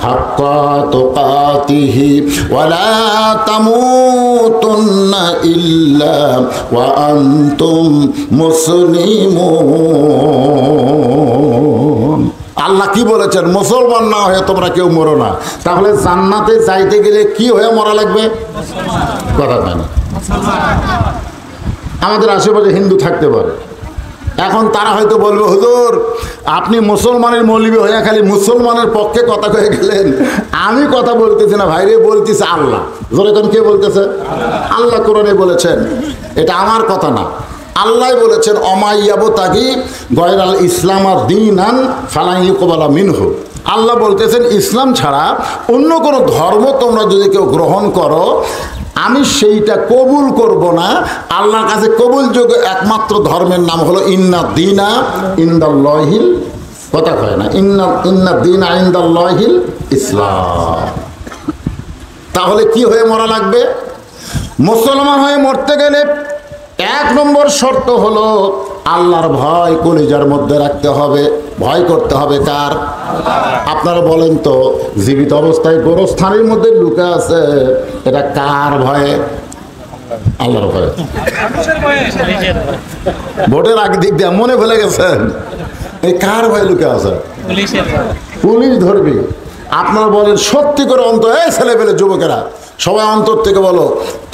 হাক্কা তুকাতিহি ওয়া লা তামুতুন্না ইল্লা ওয়া আনতুম মুসলিমুন। আল্লাহ কি বলেছেন? মুসলমান না হয়ে তোমরা কেউ মরো না। তাহলে জান্নাতে যাইতে গেলে কি হয়ে মরা লাগবে? কথা হয় না। আমাদের আশেপাশে হিন্দু থাকতে পারে, এখন তারা হয়তো বলবে, হুজুর আপনি মুসলমানের মৌলবি হয়ে খালি মুসলমানের পক্ষে কথা কয়ে গেলেন। আমি কথা বলতেছি না ভাইরে, বলতেছে আল্লাহ। জোরে কোন কে বলতেছে? আল্লাহ কোরআনে বলেছেন, এটা আমার কথা না, আল্লাহ বলেছেন, অমাইয়াবতাগি গয়রাল ইসলাম দীনান ফালাই ইউকবালা মিনহু। আল্লাহ বলতেছেন ইসলাম ছাড়া অন্য কোনো ধর্ম তোমরা যদি কেউ গ্রহণ করো, আমি সেইটা কবুল করব না। আল্লাহর কাছে কবুলযোগ্য একমাত্র ধর্মের নাম হলো ইন্না দীনা ইনদাল্লাহিল, কথা কয় না, ইন্না দীনা ইনদাল্লাহিল ইসলাম। তাহলে কি হয়ে মরা লাগবে? মুসলমান হয়ে মরতে গেলে 1 নম্বর শর্ত হলো আল্লাহর ভয় কলিজার মধ্যে রাখতে হবে। ভয় করতে হবে কার? আপনারা বলেন তো, জীবিত অবস্থায় গোরস্থানের মধ্যে লুকা আছে, এটা কার ভয়ে? আল্লাহর ভয়ে। ভোটের আগে দিক দিয়ে মনে ভুলে গেছেন, এই কার ভয়ে লুকা আছে? পুলিশ ধরবি। আপনারা বলেন সত্যি করে অন্তর, এই ছেলেপেলে যুবকেরা সবাই অন্তর থেকে বলো,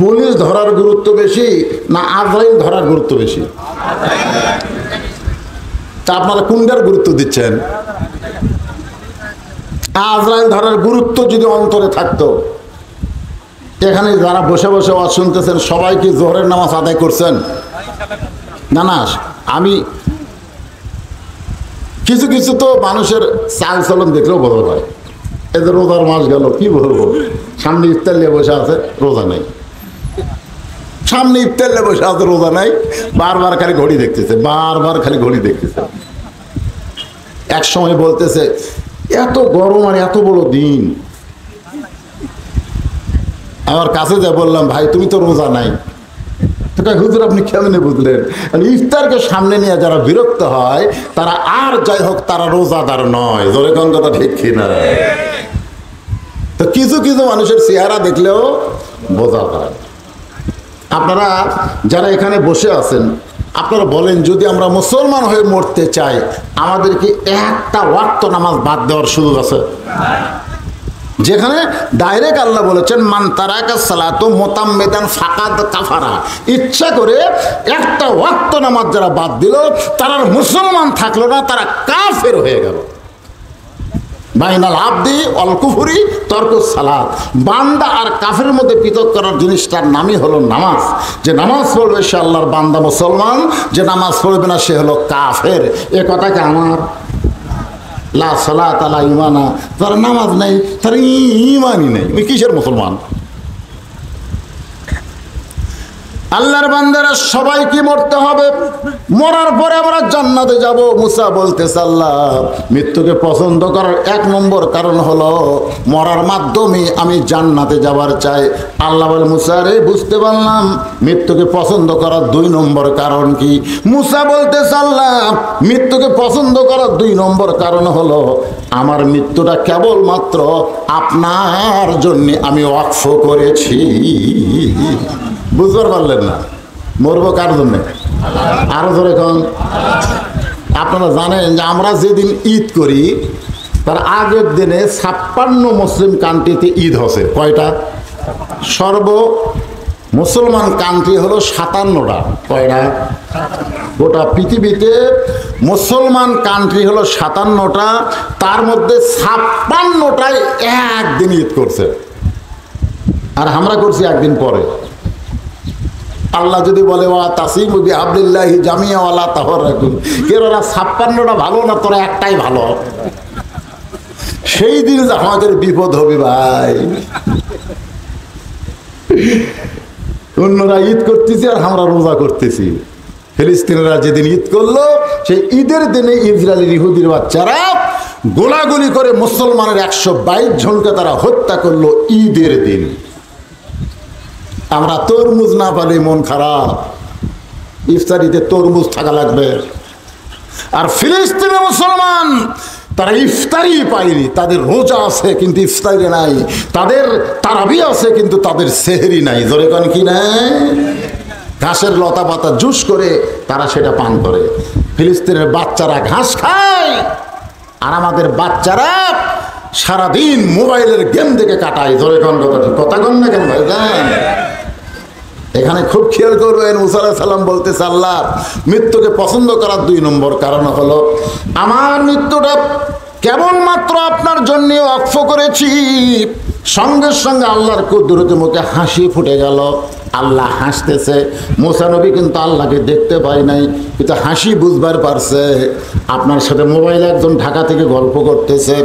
পুলিশ ধরার গুরুত্ব বেশি না আজরাইল ধরার গুরুত্ব বেশি? তা আপনারা কোনটার গুরুত্ব দিচ্ছেন? আজরাইল ধরার গুরুত্ব যদি অন্তরে থাকতো, এখানে যারা বসে বসে ওয়াজ শুনতেছেন সবাই কি জোহরের নামাজ আদায় করছেন? না না, আমি কিছু কিছু তো মানুষের চাল চলন দেখলেও বদল হয়। এদের রোজার মাস গেল, কি বলবো, সামনে ইফতার নিয়ে বসে আছে, রোজা নেই। সামনে ইফতার নিয়ে বসে আছে, রোজা নাই, বারবার খালি ঘড়ি দেখতেছে, বারবার খালি ঘড়ি দেখতেছে। এক সময় বলতেছে, এত গরম আর এত বড় দিন। আমার কাছে যা বললাম, ভাই তুমি তো রোজা নাই। হুজুর আপনি কেমনে বুঝলেন? ইফতারকে সামনে নিয়ে যারা বিরক্ত হয় তারা আর যাই হোক তারা রোজাদার নয়। জোরে কোন কথা ঠিক কিনা? তো কিছু কিছু মানুষের চেহারা দেখলেও বোঝা যায়। আপনারা যারা এখানে বসে আছেন, আপনারা বলেন, যদি আমরা মুসলমান হয়ে মরতে চাই, আমাদেরকে একটা ওয়াক্ত নামাজ বাদ দেওয়ার সুযোগ আছে? যেখানে ডাইরেক্ট আল্লাহ বলেছেন, মান তারাকা সালাতু মুতাম্মিদান ফাকাদ কাফারা, ইচ্ছা করে একটা ওয়াক্ত নামাজ যারা বাদ দিল তারা মুসলমান থাকলো না, তারা কাফের হয়ে গেল। বাইনাল আবদি অল কুফরি তরকুস সালাত, বান্দা আর কাফের মধ্যে পৃথক করার জিনিসটার নামই হলো নামাজ। যে নামাজ পড়বে সে আল্লাহর বান্দা মুসলমান, যে নামাজ পড়বে না সে হলো কাফের। এ কথাকে আমার লা সালাত আলা ইমানা, তার নামাজ নেই, তার ইমানই নেই, ওই কিসের মুসলমান? আল্লাহর বান্দারা সবাইকে মরতে হবে। মরার পরে আমরা জান্নাতে যাব। মুসা বলতেছে, আল্লাহ মৃত্যুকে পছন্দ করার 1 নম্বর কারণ হলো মরার মাধ্যমে আমি জান্নাতে যাবার চাই। আল্লাহ বলে, মুসা রে বুঝতে পারলাম মৃত্যুকে পছন্দ করার 2 নম্বর কারণ কি? মুসা বলতেছে, আল্লাহ মৃত্যুকে পছন্দ করার 2 নম্বর কারণ হলো আমার মৃত্যুটা কেবলমাত্র আপনার জন্য আমি ওয়াকফ করেছি। বুঝতে পারলেন না? মরবো কার জন্যে? আরো ধরে কন। আপনারা জানেন যে আমরা যেদিন ঈদ করি তার আগের দিনে 56 মুসলিম কান্ট্রিতে ঈদ হচ্ছে। কয়টা? সর্ব মুসলমান কান্ট্রি হলো 57টা। কয়টা? গোটা পৃথিবীতে মুসলমান কান্ট্রি হলো 57টা, তার মধ্যে 56টাই একদিন ঈদ করছে, আর আমরা করছি একদিন পরে। আল্লাহ যদি বলে, ওয়া তাসিমু বিহাবলিল্লাহি জামিয়া ওয়ালা তাফাররাকু, কেননা 56টা ভালো না, তোরা একটাই ভালো। সেই দিন যে আমাদের বিপদ হবে ভাই। অন্যরা ঈদ করতেছি আর আমরা রোজা করতেছি। ফিলিস্তিনিরা যেদিন ঈদ করলো, সেই ঈদের দিনে ইসরায়েলের ইহুদির বাচ্চারা গোলাগুলি করে মুসলমানের 122 জনকে তারা হত্যা করলো ঈদের দিন। আমরা তরমুজ না পালে মন খারাপ। ইফতারিতে তরমুজ থাকা লাগবে। আর ফিলিস্তিনের মুসলমান তারা ইফতারি পায়নি, তাদের রোজা আছে কিন্তু ইফতারি নাই, তাদের তারাবি আছে কিন্তু তাদের সেহরি নাই। ধরে কোন কি নাই? ঘাসের লতা পাতা জুস করে তারা সেটা পান করে। ফিলিস্তিনের বাচ্চারা ঘাস খায়, আর আমাদের বাচ্চারা সারাদিন মোবাইলের গেম দেখে কাটায়। ধরে কোন কথা কন না কেন ভাই? এখানে খুব খেয়াল করবেন। মুসা আলাইহিস সালাম বলতেছে, আল্লাহ মৃত্যুকে পছন্দ করার 2 নম্বর কারণ হলো আমার মৃত্যুটা কেবলমাত্র আপনার জন্য ওয়াকফ করেছি। সঙ্গে সঙ্গে আল্লাহর কুদরতের মুখে হাসি ফুটে গেল। আল্লাহ হাসতেছে। মুসা নবী কিন্তু আল্লাহকে দেখতে পায় নাই, কিন্তু হাসি বুঝবার পারছে। আপনার সাথে মোবাইলে একজন ঢাকা থেকে গল্প করতেছে,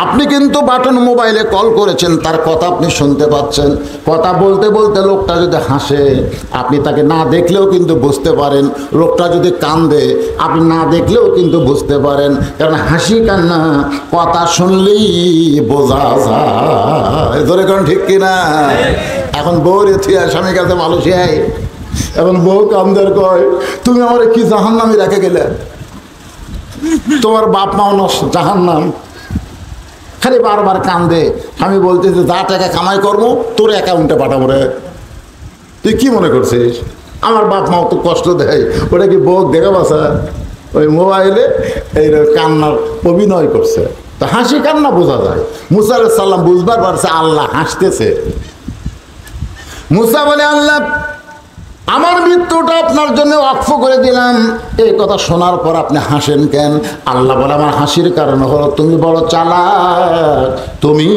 আপনি কিন্তু বাটন মোবাইলে কল করেছেন, তার কথা আপনি শুনতে পাচ্ছেন। কথা বলতে বলতে লোকটা যদি হাসে, আপনি তাকে না দেখলেও কিন্তু বুঝতে পারেন। লোকটা যদি কান্দে, আপনি না দেখলেও কিন্তু বুঝতে পারেন, কারণ হাসি কান্না কথা শুনলেই বোঝা যায়। ধরে কোন ঠিক কিনা? এখন বউ রেথি স্বামীর কাছে মালয়েশিয়ায়, এখন বউ কান্দের কয়, তুমি আমার কি জাহান্নামে রেখে গেলে? তোমার বাপ মাও জাহান্নাম। খালি বারবার কান্দে। আমি বলতেছি যা টাকা কামাই করবো তোর অ্যাকাউন্টে পাঠাবো রে। তুই কি মনে করছিস আমার বাপ মাও তো কষ্ট দেয়? ওটা কি বউ দেখা বাসা? ওই মোবাইলে এই কান্নার অভিনয় করছে। তো হাসি কান্না বোঝা যায়। মুসা আলাইহিস সালাম বুঝবার পারছে আল্লাহ হাসতেছে। মুসা বলে, আল্লাহ আমার মৃত্যুটা আপনার জন্য ওয়াকফ করে দিলাম, এই কথা শোনার পর আপনি হাসেন কেন? আল্লাহ বলে, আমার হাসির কারণ হলো তুমি বড় চালাক, তুমি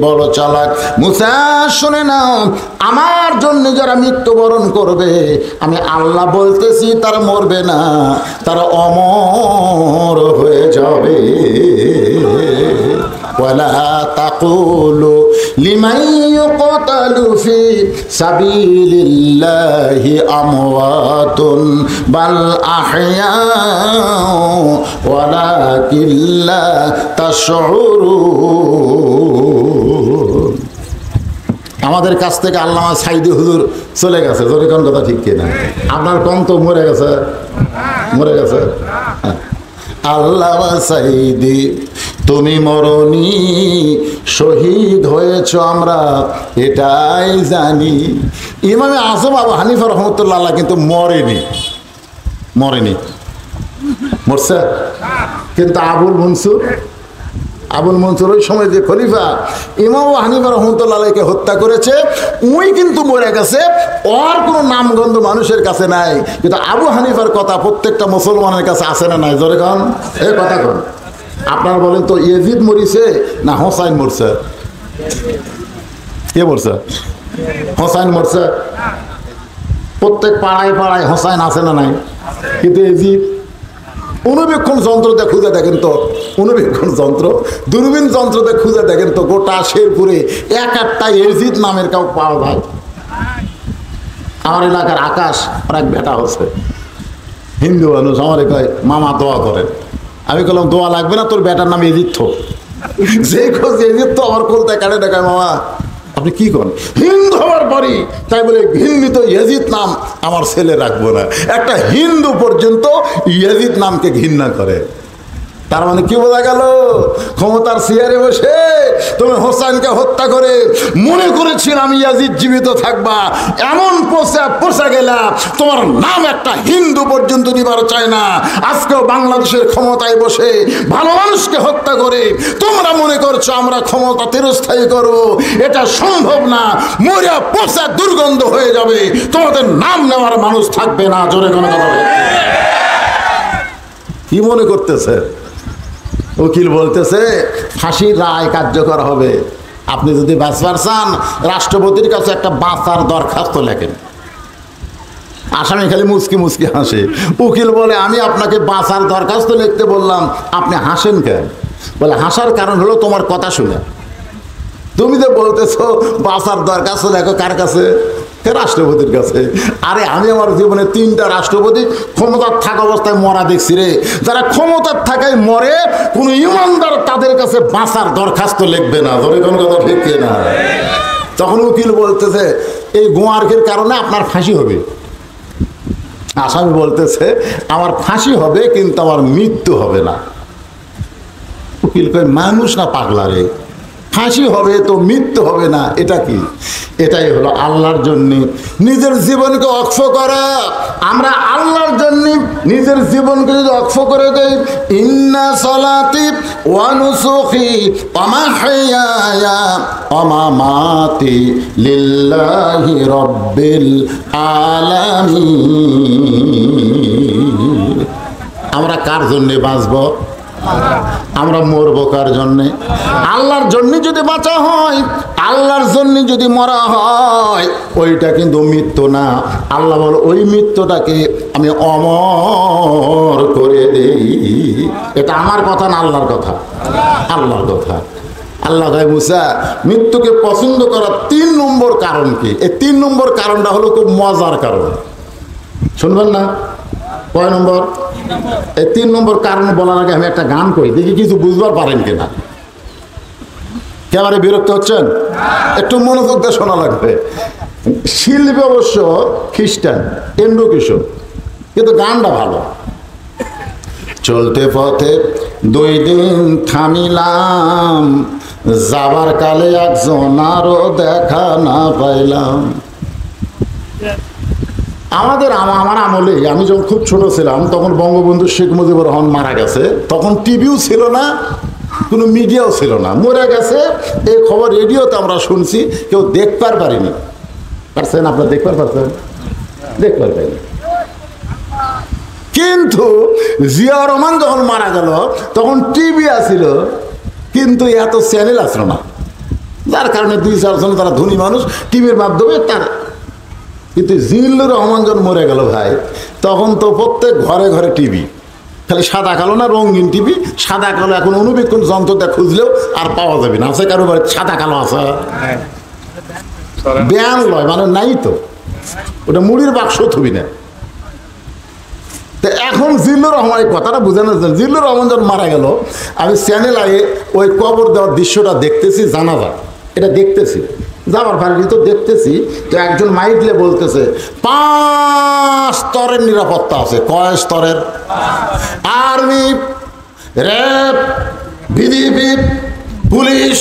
বড় চালাক। মুসা শুনে নাও, আমার জন্য যারা মৃত্যুবরণ করবে, আমি আল্লাহ বলতেছি তারা মরবে না, তারা অমর হয়ে যাবে। ওয়ালা তাকুলু লিমান ইউকতালু ফি সাবিলিল্লাহি আমওয়াতুন বাল আহইয়াউ ওয়ালাকিন লা তাশউরুন। আমাদের কাছ থেকে আল্লামা সাইদি হুজুর চলে গেছে। জোরে কোন কথা ঠিক কিনা? আপনার কোন তো মরে গেছে, মরে গেছে। আল্লামা সাইদি তুমি মরনি, শহীদ হয়েছ আমরা এটাই জানি। ইমামে আজম আবু হানিফা রহমতুল্লাহ কিন্তু মরেনি, মরেনি, মরছে। কিন্তু আবুল মনসুর ওই সময় যে খলিফা ইমাম আবু হানিফা রহমতুল্লাহকে হত্যা করেছে, ওই কিন্তু মরে গেছে। ওর কোনো নামগন্ধ মানুষের কাছে নাই, কিন্তু আবু হানিফার কথা প্রত্যেকটা মুসলমানের কাছে আছে না নাই? জোরে কন, এই কথা কন। আপনারা বলেন তো, ইয়াজিদ মরিছে না হোসাইন মরছে? কে মরছে? হোসাইন মরছে। প্রত্যেক পাড়ায় পাড়ায় হোসাইন আছে না নাই? কিন্তু ইয়াজিদ অনুবীক্ষণ যন্ত্রতে খুঁজে দেখেন তো, অনুবীক্ষণ যন্ত্র, দূরবীন যন্ত্রতে খুঁজে দেখেন তো, গোটা শেরপুরে এক একটা ইয়াজিদ নামের কাউ পাওয়া যায়? আমার এলাকার আকাশ আর এক বেটা হচ্ছে হিন্দু মানুষ, আমার কয় মামা দোয়া করেন। আমি বললাম দোয়া লাগবে না, তোর বেটার নাম এজিৎ। যে খোঁজ এজিৎ আমার কোলতে কাটে দেখায়, মামা আপনি কি করেন? হিন্দু হওয়ার পরই তাই বলে ঘৃণিত ইয়াজিদ নাম আমার ছেলে রাখবো না। একটা হিন্দু পর্যন্ত ইয়াজিদ নামকে ঘৃণা করে। তার মানে কি বোঝা গেল? ক্ষমতার চেয়ারে বসে তুমি হোসেনকে হত্যা করে মনে করেছিলাম ইয়াজিদ জীবিত থাকবা, এমন পোষা গেলা তোমার নাম একটা হিন্দু পর্যন্ত নিবার চায় না। আজকেও বাংলাদেশের ক্ষমতায় বসে ভালো মানুষকে হত্যা করে তোমরা মনে করছো আমরা ক্ষমতা চিরস্থায়ী করবো, এটা সম্ভব না। মরিয়া পোষা দুর্গন্ধ হয়ে যাবে, তোমাদের নাম নেওয়ার মানুষ থাকবে না। জোরে কোনো কথা বলে কি মনে করতেছে? উকিল বলতেছে ফাঁসির রায় কার্যকর হবে। আপনি যদি বাঁচবার চান, রাষ্ট্রপতির কাছে একটা বাঁচার দরখাস্ত লেখেন। আসামি খালি মুচকি মুচকি হাসে। উকিল বলে আমি আপনাকে বাঁচার দরখাস্ত লিখতে বললাম, আপনি হাসেন কেন? বলে হাসার কারণ হলো তোমার কথা শুনে। তুমি যে বলতেছো বাঁচার দরখাস্ত লেখো কার কাছে? রাষ্ট্রপতির কাছে। আরে আমি আমার জীবনে 3টা রাষ্ট্রপতি ক্ষমতার থাকা অবস্থায় মরা দেখছি রে। যারা ক্ষমতার থাকায় মরে, কোন ইমানদার তাদের কাছে বাঁচার দরখাস্ত লিখবে না। ধরে কোন কথা ঠিক না? তখন উকিল বলতেছে এই গোয়ার্কের কারণে আপনার ফাঁসি হবে। আসামি বলতেছে আমার ফাঁসি হবে কিন্তু আমার মৃত্যু হবে না। উকিল কয় মানুষ না পাগলা রে, ফাঁসি হবে তো মৃত্যু হবে না, এটা কি? এটাই হলো আল্লাহর জন্য নিজের জীবনকে ওয়াকফ করা। আমরা আল্লাহর জন্য নিজের জীবনকে যদি ওয়াকফ করে দেই, ইন্না সালাতি ওয়া নুসুকি ওয়া মাহইয়ায়া ওয়া মামাতি লিল্লাহি রাব্বিল আলামিন। আমরা কার জন্য বাঁচবো? আমরা মরবো কার জন্যে? আল্লাহর জন্য যদি বাঁচা হয়, আল্লাহর জন্য যদি মরা হয় ওইটা কিন্তু মৃত্যু না। আল্লাহ বলে ওই মৃত্যুটাকে আমি অমর করে দেই। এটা আমার কথা না আল্লাহর কথা? আল্লাহর কথা। আল্লাহ ভাই মুসা মৃত্যুকে পছন্দ করার 3 নম্বর কারণ কি? এই 3 নম্বর কারণটা হলো খুব মজার কারণ, শুনবেন না? কয় নম্বর? এই 3 নম্বর কারণ বলার আগে আমি একটা গান করি, দেখি কিছু বুঝবার পারেন কিনা। কেবারে বিরক্ত হচ্ছেন? একটু মনোযোগ দিয়ে শোনা লাগবে। শিল্পী অবশ্য খ্রিস্টান, এন্ড্রু কিশোর, কিন্তু গানটা ভালো। চলতে পথে 2 দিন থামিলাম, যাবার কালে একজন আরো দেখা না পাইলাম। আমার আমলে আমি যখন খুব ছোট ছিলাম তখন বঙ্গবন্ধু শেখ মুজিবুর রহমান মারা গেছে। তখন টিভিও ছিল না, কোনো মিডিয়াও ছিল না, মরে গেছে। এই খবর রেডিওতে আমরা শুনছি, কেউ দেখবার পারিনি। পারছেন আপনারা? দেখবার পারছেন? দেখবার পারিনি। কিন্তু জিয়া রহমান যখন মারা গেল তখন টিভি আসিল, কিন্তু এত চ্যানেল আসলো না, যার কারণে 2-4 জন তারা ধনী মানুষ টিভির মাধ্যমে তার। কিন্তু জিল্লুর রহমান যখন মরে গেল ভাই, তখন তো প্রত্যেক ঘরে ঘরে টিভি, খালি সাদা কালো না রঙিন টিভি। সাদা কালো এখন অনুবীক্ষণ যন্ত্রটা খুঁজলেও আর পাওয়া যাবে না। আছে কারো বাড়ি সাদা কালো আছে? ব্যান লয় মানে নাই তো, ওটা মুড়ির বাক্স থবি না। এখন জিল্লুর রহমান এই কথাটা বোঝানো যায়। জিল্লুর রহমান যখন মারা গেল আমি চ্যানেল আগে ওই কবর দেওয়ার দৃশ্যটা দেখতেছি, জানাজা এটা দেখতেছি, যাবার বাড়ি তো দেখতেছি। তো একজন মাইক দিয়ে বলতেছে 5 স্তরের নিরাপত্তা আছে। কয় স্তরের? Army, RAB, BGB, police,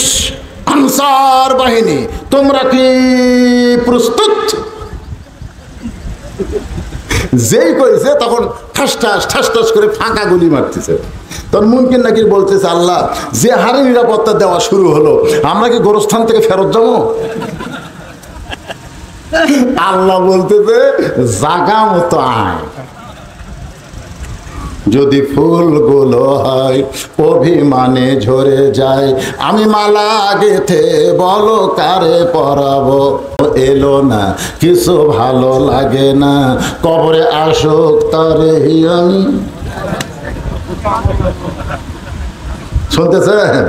answer বাহিনী, তোমরা কি প্রস্তুত? যেই কইছে তখন ঠাস ঠাস ঠাস ঠাস করে ফাঁকা গুলি মারতেছে। তখন মুনকিন নাকির বলতেছে, আল্লাহ যে হারে নিরাপত্তা দেওয়া শুরু হলো, আমরা কি গোরস্থান থেকে ফেরত যাবো? আল্লাহ বলতেছে জাগা মতো আয়। যদি ফুলগুলো হয় অভিমানে ঝরে যায়, আমি মালা গেথে বলো কারে পরাবো। এলো না কিছু ভালো লাগে না, কবরে আসুক তারে আমি। শুনতেছেন?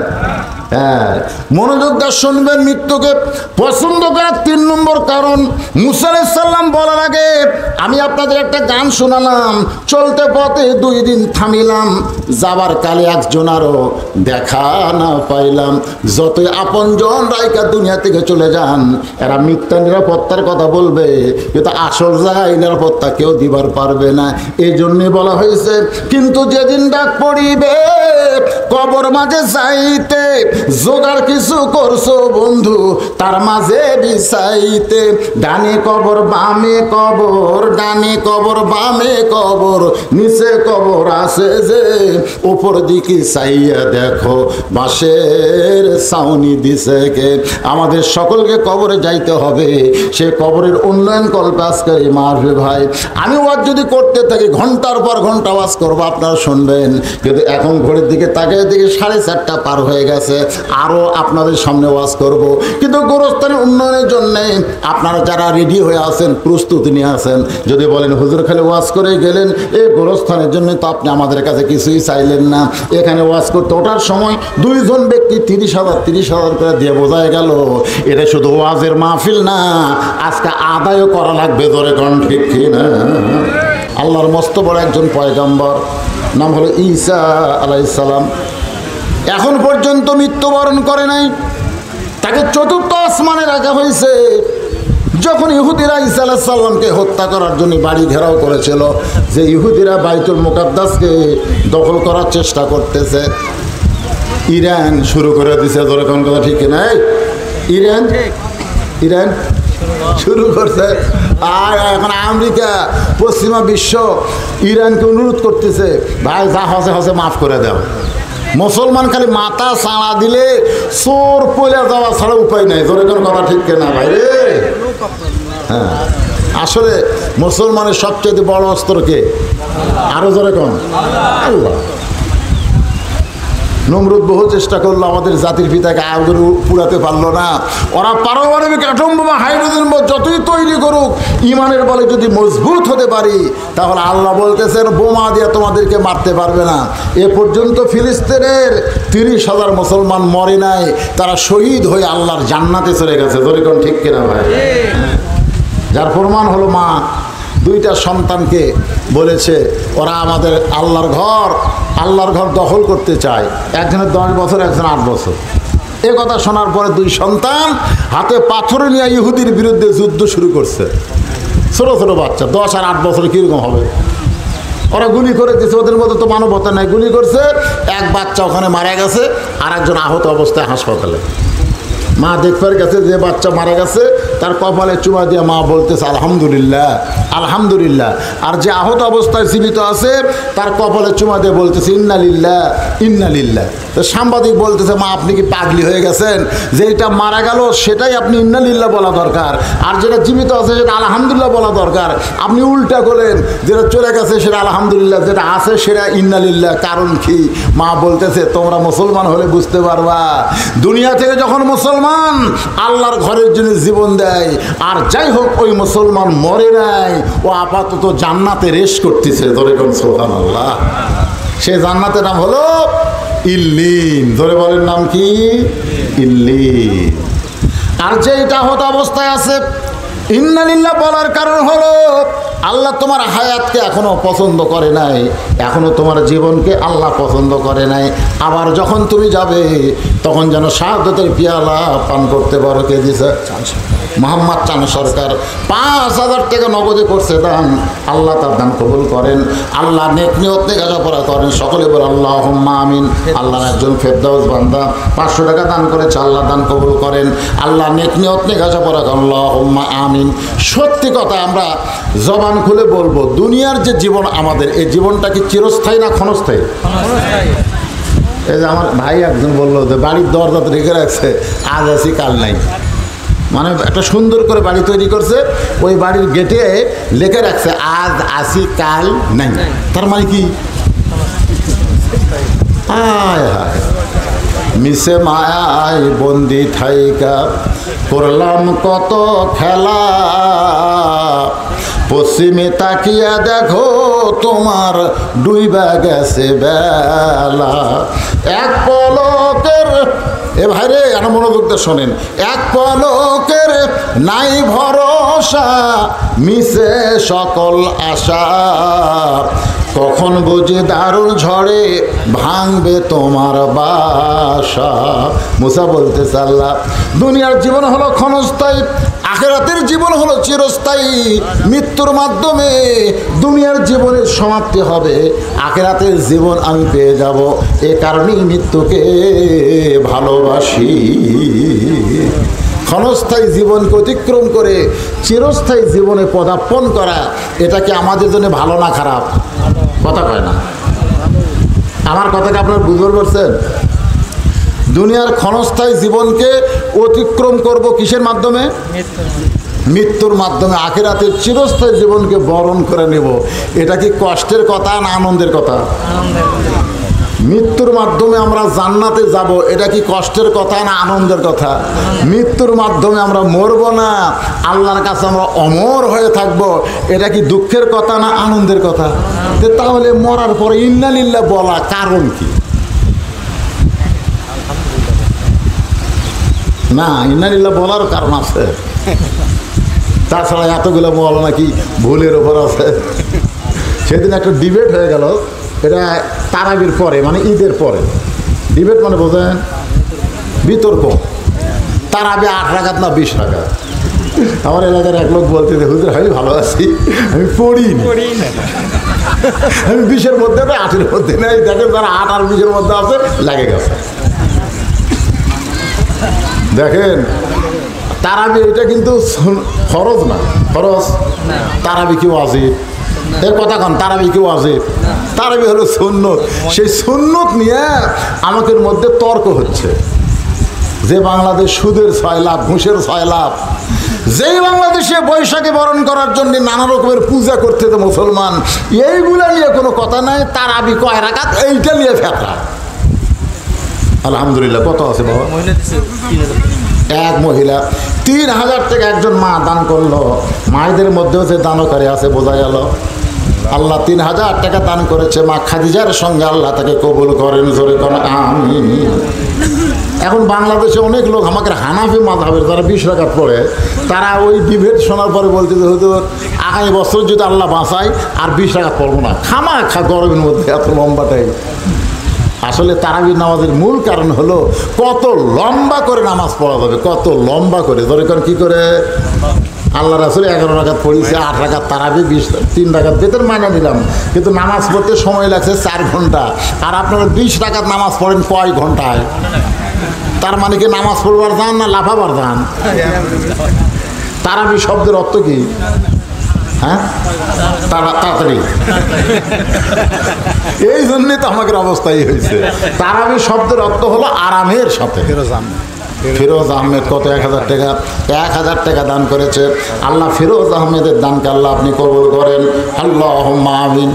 হ্যাঁ, মনোযোগ দিয়ে শুনবেন। মৃত্যুকে পছন্দ করার 3 নম্বর কারণ। মুসা আলাইহিস সালাম বলার আগে আমি আপনাদের একটা গান শোনালাম। চলতে পথে 2 দিন থামিলাম, যাবার কালে একজন আরো দেখা না পাইলাম। যতই আপনজন রাইকা দুনিয়া থেকে চলে যান, এরা মিথ্যা নিরাপত্তার কথা বলবে, কিন্তু আসল জায়গায় নিরাপত্তা কেউ দিবার পারবে না। এই জন্যে বলা হয়েছে, কিন্তু যেদিন ডাক পড়িবে কবর মাঝে যাইতে, জোগাড় কিছু করছো বন্ধু তার মাঝে বিছাইতে। ডানে কবর বামে কবর, ডানে কবর বামে কবর, নিচে কবর আছে যে, উপর দিকে চাইয়া দেখো বাঁশের ছাউনি দিছে কে। আমাদের সকলকে কবরে যাইতে হবে, সে কবরের উন্নয়ন কল্পে আজকে মারবে ভাই। আমি ওয়াজ যদি করতে থাকি ঘন্টার পর ঘন্টা ওয়াজ করবো, আপনারা শুনবেন, কিন্তু এখন ঘড়ির দিকে তাকিয়ে দিকে 4:30 পার হয়ে গেছে। আরো আপনাদের সামনে ওয়াজ করব, কিন্তু গোরস্থানের উন্নয়নের জন্য আপনারা যারা রেডি হয়ে আছেন, প্রস্তুতি নিয়ে আছেন, যদি বলেন হুজুর খালি ওয়াজ করে গেলেন, এই গোরস্থানের জন্য তো আপনি আমাদের কাছে কিছুই চাইলেন না। এখানে ওয়াজ করতে ওঠার সময় 2 জন ব্যক্তি 30,000 করে দিয়ে বোঝায় গেল, এটা শুধু ওয়াজের মাহফিল না, আজকে আদায়ও করা লাগবে। ধরে কোন ঠিক কিনা? আল্লাহর মস্ত বড় একজন পয়গম্বর, নাম হলো ঈসা আলাইহিস সালাম, এখন পর্যন্ত মৃত্যুবরণ করে নাই। তাকে 4র্থ আসমানে রাখা হয়েছে। যখন ইহুদিরা ঈসা আলাইহিস সালামকে হত্যা করার জন্য বাড়ি ঘেরাও করেছিল, যে ইহুদিরা বাইতুল মুকাদ্দাসকে দখল করার চেষ্টা করতেছে, ইরান শুরু করে দিছে। ধরে কোন কথা ঠিক কিনা? ইরান শুরু করছে। আর এখন আমেরিকা, পশ্চিমা বিশ্ব ইরানকে অনুরোধ করতেছে, ভাই যা হসে হসে মাফ করে দাও। মুসলমান খালি মাথা ছাড়া দিলে চোর পয়লা যাওয়া ছাড়া উপায় নাই। ধরে কোন কথা ঠিক কিনা ভাই রে? হ্যাঁ, আসলে মুসলমানের সবচেয়ে বড় অস্ত্র কে? আরো জোরে কোন? আল্লাহ। নমরুদ বহু চেষ্টা করলো, আমাদের জাতির পিতাকে আগুন পুড়াতে পারলো না। ওরা পারমাণবিক অ্যাটম বোমা, হাইড্রোজেন বোমা যতই তৈরি করুক, ইমানের বলে যদি মজবুত হতে পারি, তাহলে আল্লাহ বলতেছেন বোমা দিয়ে তোমাদেরকে মারতে পারবে না। এ পর্যন্ত ফিলিস্তিনের 30,000 মুসলমান মরে নাই, তারা শহীদ হয়ে আল্লাহর জান্নাতে চলে গেছে। ধরিকন ঠিক কিনা ভাই? যার প্রমাণ হলো মা দুইটা সন্তানকে বলেছে ওরা আমাদের আল্লাহর ঘর দখল করতে চায়। একজনের 10 বছর, একজন 8 বছর। এ কথা শোনার পরে দুই সন্তান হাতে পাথর নিয়ে ইহুদির বিরুদ্ধে যুদ্ধ শুরু করছে। ছোট ছোট বাচ্চা, 10 আর 8 বছর কীরকম হবে? ওরা গুলি করে দিচ্ছে, ওদের মধ্যে তো মানবতা নাই। গুলি করছে, এক বাচ্চা ওখানে মারা গেছে, আর একজন আহত অবস্থায় হাসপাতালে। মা দেখবার গেছে যে বাচ্চা মারা গেছে, তার কপালে চুমা দিয়ে মা বলতেছে আলহামদুলিল্লাহ, আলহামদুলিল্লাহ। আর যে আহত অবস্থায় জীবিত আছে, তার কপালে চুমা দিয়ে বলতেছে ইন্নালিল্লাহ, ইন্নালিল্লাহ। তো সাংবাদিক বলতেছে মা আপনি কি পাগলি হয়ে গেছেন? যেটা মারা গেল সেটাই আপনি ইন্নালিল্লাহ বলা দরকার, আর যেটা জীবিত আছে সেটা আলহামদুলিল্লাহ বলা দরকার। আপনি উল্টা করলেন, যেটা চলে গেছে সেটা আলহামদুলিল্লাহ, যেটা আছে সেটা ইন্নালিল্লাহ। কারণ কি? মা বলতেছে তোমরা মুসলমান হলে বুঝতে পারবা, দুনিয়া থেকে যখন মুসলমান আল্লাহর ঘরের জন্য জীবন দেয়, আর যাই হোক ওই মুসলমান মরে নাই, ও আপাতত জান্নাতে রেশ করতেছে। ধরে কোন সুবহানাল্লাহ। সে জান্নাতের নাম হলো ইল্লিন। ধরে বলেন নাম কি? ইল্লিন। আর যেটা হত অবস্থায় আছে, ইন্নালিল্লাহ বলার কারণ হলো আল্লাহ তোমার হায়াতকে এখনো পছন্দ করে নাই, এখনো তোমার জীবনকে আল্লাহ পছন্দ করে নাই। আবার যখন তুমি যাবে তখন যেন শাহাদাতের পিয়ালা পান করতে পারো। কে দিছে? মোহাম্মদ চান সরকার 5,000 টাকা নগদে করছে দান। আল্লাহ তার দান কবুল করেন, আল্লাহ নেক নিয়ত লেখাপড়া করেন। সকলে বলে আল্লাহুম্মা আমিন। আল্লাহর একজন ফেরদাউস বান্দা 500 টাকা দান করেছে, আল্লাহ দান কবুল করেন, আল্লাহ নেক নিয়ত লেখাপড়া করেন। আল্লাহুম্মা আমিন। সত্যি কথা আমরা জবান খুলে বলবো, দুনিয়ার যে জীবন আমাদের, এই জীবনটা কি চিরস্থায়ী না ক্ষণস্থায়ী? এই যে আমার ভাই একজন বললো যে বাড়ির দরজা রেখে রাখছে, আজ আছি কাল নাই। মানে একটা সুন্দর করে বাড়ি তৈরি করছে, ওই বাড়ির গেটে লেখে রাখছে আজ আসি কাল নাই। তার মানে কি? হায় হায়, মিশে মায়ায় বন্দি থাইকা করলাম কত খেলা, পশ্চিমে তাকিয়া দেখো তোমার ডুইবা গেছে বেলা। এক পলকের, এ ভাই রে আমার মনোযোগ দিয়ে শোনেন, এক পলকের নাই ভরসা, মিশে সকল আশা, কখন বুঝি দারুণ ঝড়ে ভাঙবে তোমার বাসা। মুসা বলতেছে আল্লাহ দুনিয়ার জীবন হলো ক্ষণস্থায়ী, আখিরাতের জীবন হলো চিরস্থায়ী। মৃত্যুর মাধ্যমে দুনিয়ার জীবনের সমাপ্তি হবে, আখিরাতের জীবন আমি পেয়ে যাব। এ কারণেই মৃত্যুকে ভালোবাসি। ক্ষণস্থায়ী জীবনকে অতিক্রম করে চিরস্থায়ী জীবনে পদার্পণ করা, এটা কি আমাদের জন্য ভালো না খারাপ? কথা কয় না। আমার কথাকে আপনার বুঝতে পারছেন? দুনিয়ার ক্ষণস্থায়ী জীবনকে অতিক্রম করব কিসের মাধ্যমে? মৃত্যুর মাধ্যমে। আখিরাতের চিরস্থায়ী জীবনকে বরণ করে নেব। এটা কি কষ্টের কথা না আনন্দের কথা? মৃত্যুর মাধ্যমে আমরা জান্নাতে যাব, এটা কি কষ্টের কথা না আনন্দের কথা? মৃত্যুর মাধ্যমে আমরা মরব না, আল্লাহর কাছে আমরা অমর হয়ে থাকব, এটা কি দুঃখের কথা না আনন্দের কথা? তাহলে মরার পরে ইন্নালিল্লাহ বলা কারণ কি? না, ইন্নালিল্লাহ বলার কারণ আছে। তাছাড়া এতগুলো বলা নাকি ভুলের ওপর আছে। সেদিন একটা ডিবেট হয়ে গেল, এটা তারাবির পরে, মানে ঈদের পরে। ডিবেট মানে বোঝেন? বিতর্ক। তারাবি 8 রাকাত না 20 রাকাত। আমার এলাকার এক লোক বলতে হুজুর আমি ভালো আছি, আমি পড়িনি, আমি 20-এর মধ্যে না 8-এর মধ্যে নেই। দেখেন যারা 8 আর 20-এর মধ্যে আছে লাগে গেছে। দেখেন তারাবি এটা কিন্তু ফরজ না। ফরজ তারাবি কি ওয়াজিব? এর কথা কন, তারাবি কি ওয়াজিব? তারাবি হলো সুন্নত। সেই সুন্নত নিয়ে আমাদের মধ্যে তর্ক হচ্ছে যে বাংলাদেশ সুদের 6 লাভ, ঘুষের 6 লাভ, যেই বাংলাদেশে বৈশাখী বরণ করার জন্য নানা রকমের পূজা করতে তো মুসলমান, এইগুলা নিয়ে কোনো কথা নাই। তারাবি কয় রাকাত এইটা নিয়ে ফেতরা। আলহামদুলিল্লাহ। কত আছে বাবা? এক মহিলা 3000 টাকা একজন মা দান করলো। মায়েদের মধ্যেও যে দানকারী আছে বোঝা গেল। আল্লাহ 3000 টাকা দান করেছে মা খাদিজার সঙ্গে, আল্লাহ তাকে কবুল করেন, জোরে করেন আমিন। এখন বাংলাদেশে অনেক লোক আমাকে হানাফি মাযহাবের যারা 20 রাকাত পড়ে, তারা ওই ডিবেট শোনার পরে বলতে যে হুজুর আগামী বছর যদি আল্লাহ বাঁচায় আর 20 রাকাত পড়বো না, খামাখা গরমের মধ্যে এত লম্বাটাই। আসলে তারাবির নামাজের মূল কারণ হলো কত লম্বা করে নামাজ পড়া যাবে, কত লম্বা করে। ধরে করেন কি করে আল্লাহ রাসূল 11 রাকাত পড়িয়েছে, 8 রাকাত তারাবি, 3 রাকাত বেতন মাইনা নিলাম, কিন্তু নামাজ পড়তে সময় লাগছে 4 ঘন্টা। আর আপনারা 20 রাকাত নামাজ পড়েন কয় ঘন্টায়? তার মানে কি নামাজ পড়বার যান না লাফাবার যান? তারাবি শব্দের অর্থ কি? হ্যাঁ, তাড়াতাড়ি। এই জন্যই তো আমাদের অবস্থাই হয়েছে। তারাবি শব্দের অর্থ হলো আরামের সাথে। ফিরোজ আহমেদ কত? 1000 টাকা। 1000 টাকা দান করেছে। আল্লাহ ফিরোজ আহমেদের দানকে আল্লাহ আপনি কবুল করেন, আল্লাহুম্মা আমিন।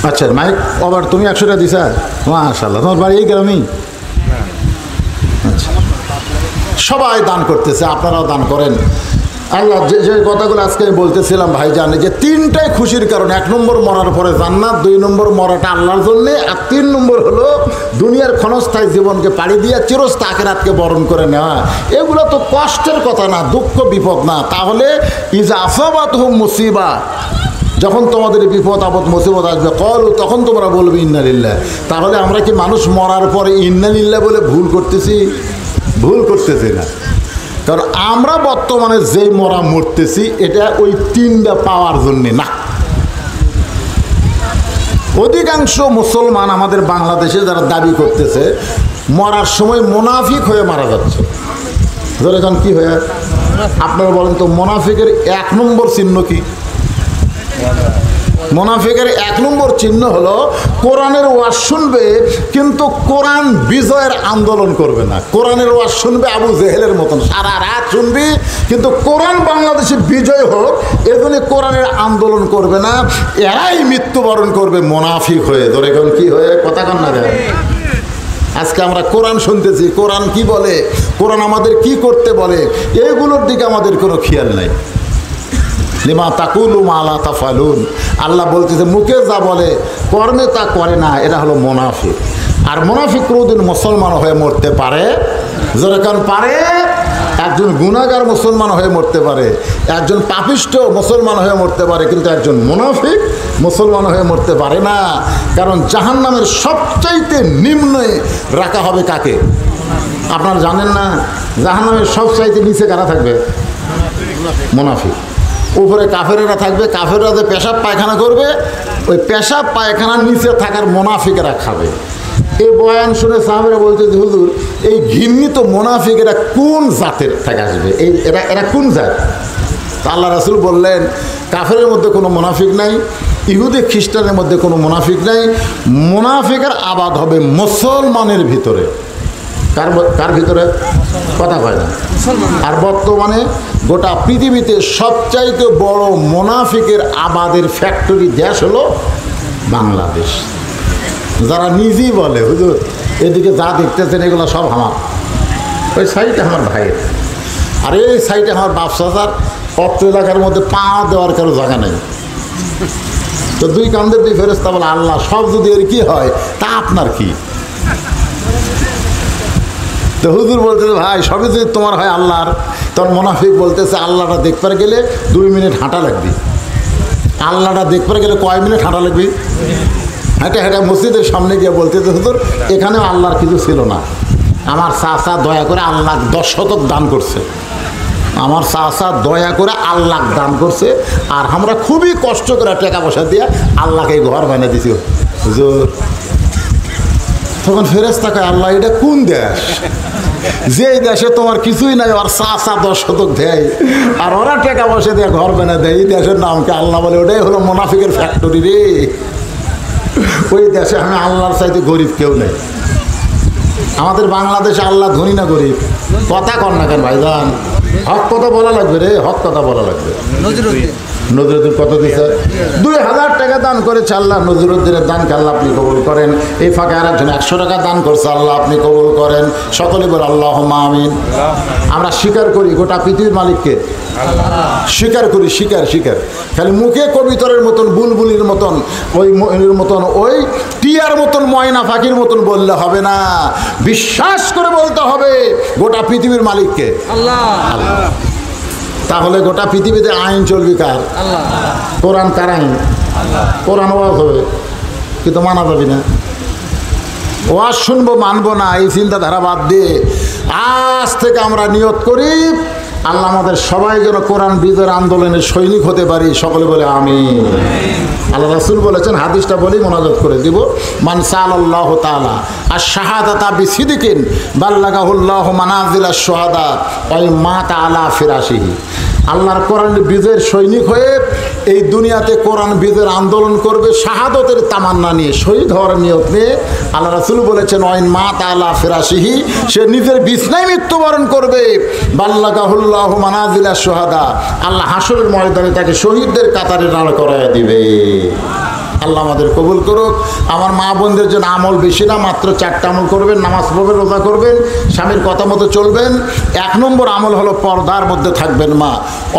আচ্ছা মাইক আবার তুমি 100 টাকা দিছা? মাশাআল্লাহ। তোমার বাড়ি এই গ্রামেই? আচ্ছা, সবাই দান করতেছে, আপনারাও দান করেন। আল্লাহ যে যে কথাগুলো আজকে বলতেছিলাম ভাই জানে যে 3টাই খুশির কারণ। 1 নম্বর মরার পরে জান্নাত, 2 নম্বর মরাটা আল্লাহর জন্যে, আর 3 নম্বর হলো দুনিয়ার ক্ষণস্থায়ী জীবনকে পাড়ি দিয়ে চিরস্থায়ী আখিরাতকে বরণ করে নেওয়া। এগুলো তো কষ্টের কথা না, দুঃখ বিপদ না। তাহলে ইজা আসাবাতহুম মুসিবা, যখন তোমাদের বিপদ আপদ মুসিবত আসবে, কলু, তখন তোমরা বলবে ইন্না লিল্লাহ। তাহলে আমরা কি মানুষ মরার পরে ইন্না লিল্লাহ বলে ভুল করতেছি? ভুল করতেছি না, কারণ আমরা বর্তমানে যেই মরতেছি এটা ওই 3টা পাওয়ার জন্যে না। অধিকাংশ মুসলমান আমাদের বাংলাদেশে যারা দাবি করতেছে মরার সময় মুনাফিক হয়ে মারা যাচ্ছে। ধরে এখন কি হয়ে? আপনারা বলেন তো মুনাফিকের 1 নম্বর চিহ্ন কি? মুনাফিকের 1 নম্বর চিহ্ন হলো কোরআনের ওয়াজ শুনবে কিন্তু কোরআন বিজয়ের আন্দোলন করবে না। কোরআনের ওয়াজ শুনবে আবু জেহেলের মতন, সারা রাত শুনবি কিন্তু কোরআন বাংলাদেশে বিজয় হোক এজন্য কোরআনের আন্দোলন করবে না। এরাই মৃত্যুবরণ করবে মুনাফিক হয়ে। ধরে এখন কি হয়ে? কথা কন না যায়। আজকে আমরা কোরআন শুনতেছি, কোরআন কি বলে, কোরআন আমাদের কি করতে বলে, এইগুলোর দিকে আমাদের কোনো খেয়াল নাই। লিমা তাকুলু মা লা তাফালুন, আল্লাহ বলতেছে মুখে যা বলে কর্মে তা করে না, এরা হলো মুনাফিক। আর মুনাফিক কোনোদিন মুসলমান হয়ে মরতে পারে? যেরকম পারে। একজন গুনাহগার মুসলমান হয়ে মরতে পারে, একজন পাপিষ্ঠ মুসলমান হয়ে মরতে পারে, কিন্তু একজন মুনাফিক মুসলমান হয়ে মরতে পারে না। কারণ জাহান্নামের সবচাইতে নিম্নে রাখা হবে কাকে? আপনারা জানেন না জাহান্নামের সবচাইতে নিচে কারা থাকবে? মুনাফিক। উপরে কাফেরেরা থাকবে, কাফেররা যে পেশাব পায়খানা করবে ওই পেশাব পায়খানার নিচে থাকার মুনাফিকেরা খাবে। এই বয়ান শুনে সাহাবেরা বলতে যে হুজুর এই ঘৃণিত মুনাফিকেরা কোন জাতের থেকে আসবে, এই এরা কোন জাত? তা আল্লাহ রাসূল বললেন কাফেরের মধ্যে কোনো মুনাফিক নাই, ইহুদি খ্রিস্টানের মধ্যে কোনো মুনাফিক নাই। মুনাফিকের আবাদ হবে মুসলমানের ভিতরে। কার ভিতরে? কথা কয় না। আর বর্তমানে গোটা পৃথিবীতে সবচাইতে বড় মুনাফিকের আবাদের ফ্যাক্টরি দেশ হলো বাংলাদেশ। যারা নিজেই বলে হুজুর এদিকে যা দেখতেছেন এগুলো সব আমার, ওই সাইডে আমার ভাইয়ের, আর এই সাইডে আমার বাপসাদার, অত্র এলাকার মধ্যে পা দেওয়ার কারো জায়গা নেই। তো 2 কান্দের 2 ফেরেশতা বলে আল্লাহ সব যদি এর কি হয় তা আপনার কি? তো হুজুর বলতেছে ভাই সবই যদি তোমার হয় আল্লাহর, তখন মুনাফিক বলতেছে আল্লাহটা দেখবার গেলে 2 মিনিট হাঁটা লাগবে। আল্লাহটা দেখবার গেলে কয় মিনিট হাঁটা লাগবে? হেঁটে হেঁটে মসজিদের সামনে গিয়ে বলতেছে হুজুর এখানে আল্লাহর কিছু ছিল না, আমার চাচা দয়া করে আল্লাহ 10 শতক দান করছে, আমার চাচা দয়া করে আল্লাহ দান করছে, আর আমরা খুবই কষ্ট করে টাকা পয়সা দিয়ে আল্লাহকে ঘর বানিয়ে দিছি হুজুর। তখন ফেরেশতা কয় আল্লাহ এটা কোন দেশ, যেই দেশে তোমার কিছুই নাই আর চাচা 10 শতক দেয় আর ওরা টাকা পয়সা দিয়ে ঘর বানিয়ে দেয়, এই দেশের নামকে আল্লাহ বলে ওটাই হলো মুনাফিকের ফ্যাক্টরি রে। ওই দেশে আমি আল্লাহর চাইতে গরিব কেউ নেই। আমাদের বাংলাদেশে আল্লাহ ধনী না গরিব? কথা কর না কেন ভাইজান, হক কথা বলা লাগবে রে, হক কথা বলা লাগবে। নজরুদ্দিন কত দিচ্ছে? 2000 টাকা দান করেছে আল্লাহ। নজরুদ্দিনের দানকে আল্লাহ আপনি কবুল করেন। এই ফাঁকে আর একজন 100 টাকা দান করছে, আল্লাহ আপনি কবুল করেন। সকলে বলে আল্লাহুম্মা আমিন। আমরা স্বীকার করি গোটা পৃথিবীর মালিককে, স্বীকার করি, স্বীকার খালি মুখে কবিতরের মতন, বুলবুলির মতন, ওই ময়ূরের মতন, ওই টিয়ার মতন, ময়না পাখির মতন বললে হবে না। বিশ্বাস করে বলতে হবে গোটা পৃথিবীর মালিককে আল্লাহ। তাহলে গোটা পৃথিবীতে আইন চলবে কার? কোরআন কার আইন? কোরআন ওয়াজ হবে কিন্তু মানা যাবে না। ওয়াজ শুনবো, মানবো না, এই চিন্তাধারা বাদ দিয়ে আজ থেকে আমরা নিয়ত করি আল্লাহ আমাদের সবাই যেন কোরআন বিজয়ের আন্দোলনের সৈনিক হতে পারি। সকলে বলে আমিন। আল্লাহ রাসূল বলেছেন, হাদিসটা বলি মোনাজাত করে দিব, মান সাআলাল্লাহু তাআলা আশ-শাহাদাতা বিসিদকিন বাল্লাগাহুল্লাহু মানাজিলাশ শুহাদা ওয়া মাতা আলা ফিরাশিহি। আল্লাহর কোরআন বিজয়ের সৈনিক হয়ে এই দুনিয়াতে কোরআন বিজয়ের আন্দোলন করবে শাহাদতের তামান্না নিয়ে, শহীদ হওয়ার নিয়ত নিয়ে। আল্লাহ রাসূল বলেছেন, ওয়াইন মাতা আলা ফিরাশিহি, সে নিজের বিছনায় মৃত্যুবরণ করবে। বাল্লাগাহুল্লাহু মানাজিলাশ শুহাদা, আল্লাহ হাসরের ময়দানে তাকে শহীদদের কাতারে দাঁড় করায় দিবে। আল্লাহ আমাদের কবুল করুক। আমার মা বোনদের জন্য আমল বেশি না, মাত্র 4টা আমল করবেন। নামাজ পড়বেন, রোজা করবেন, স্বামীর কথা মতো চলবেন। 1 নম্বর আমল হলো পর্দার মধ্যে থাকবেন। মা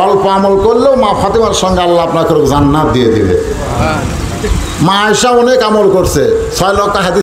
অল্প আমল করলেও মা ফাতেমার সঙ্গে আল্লাহ আপনাকে জান্নাত দিয়ে দিবে। মা আয়েশা অনেক আমল করছে, 6 লক্ষ হাদিস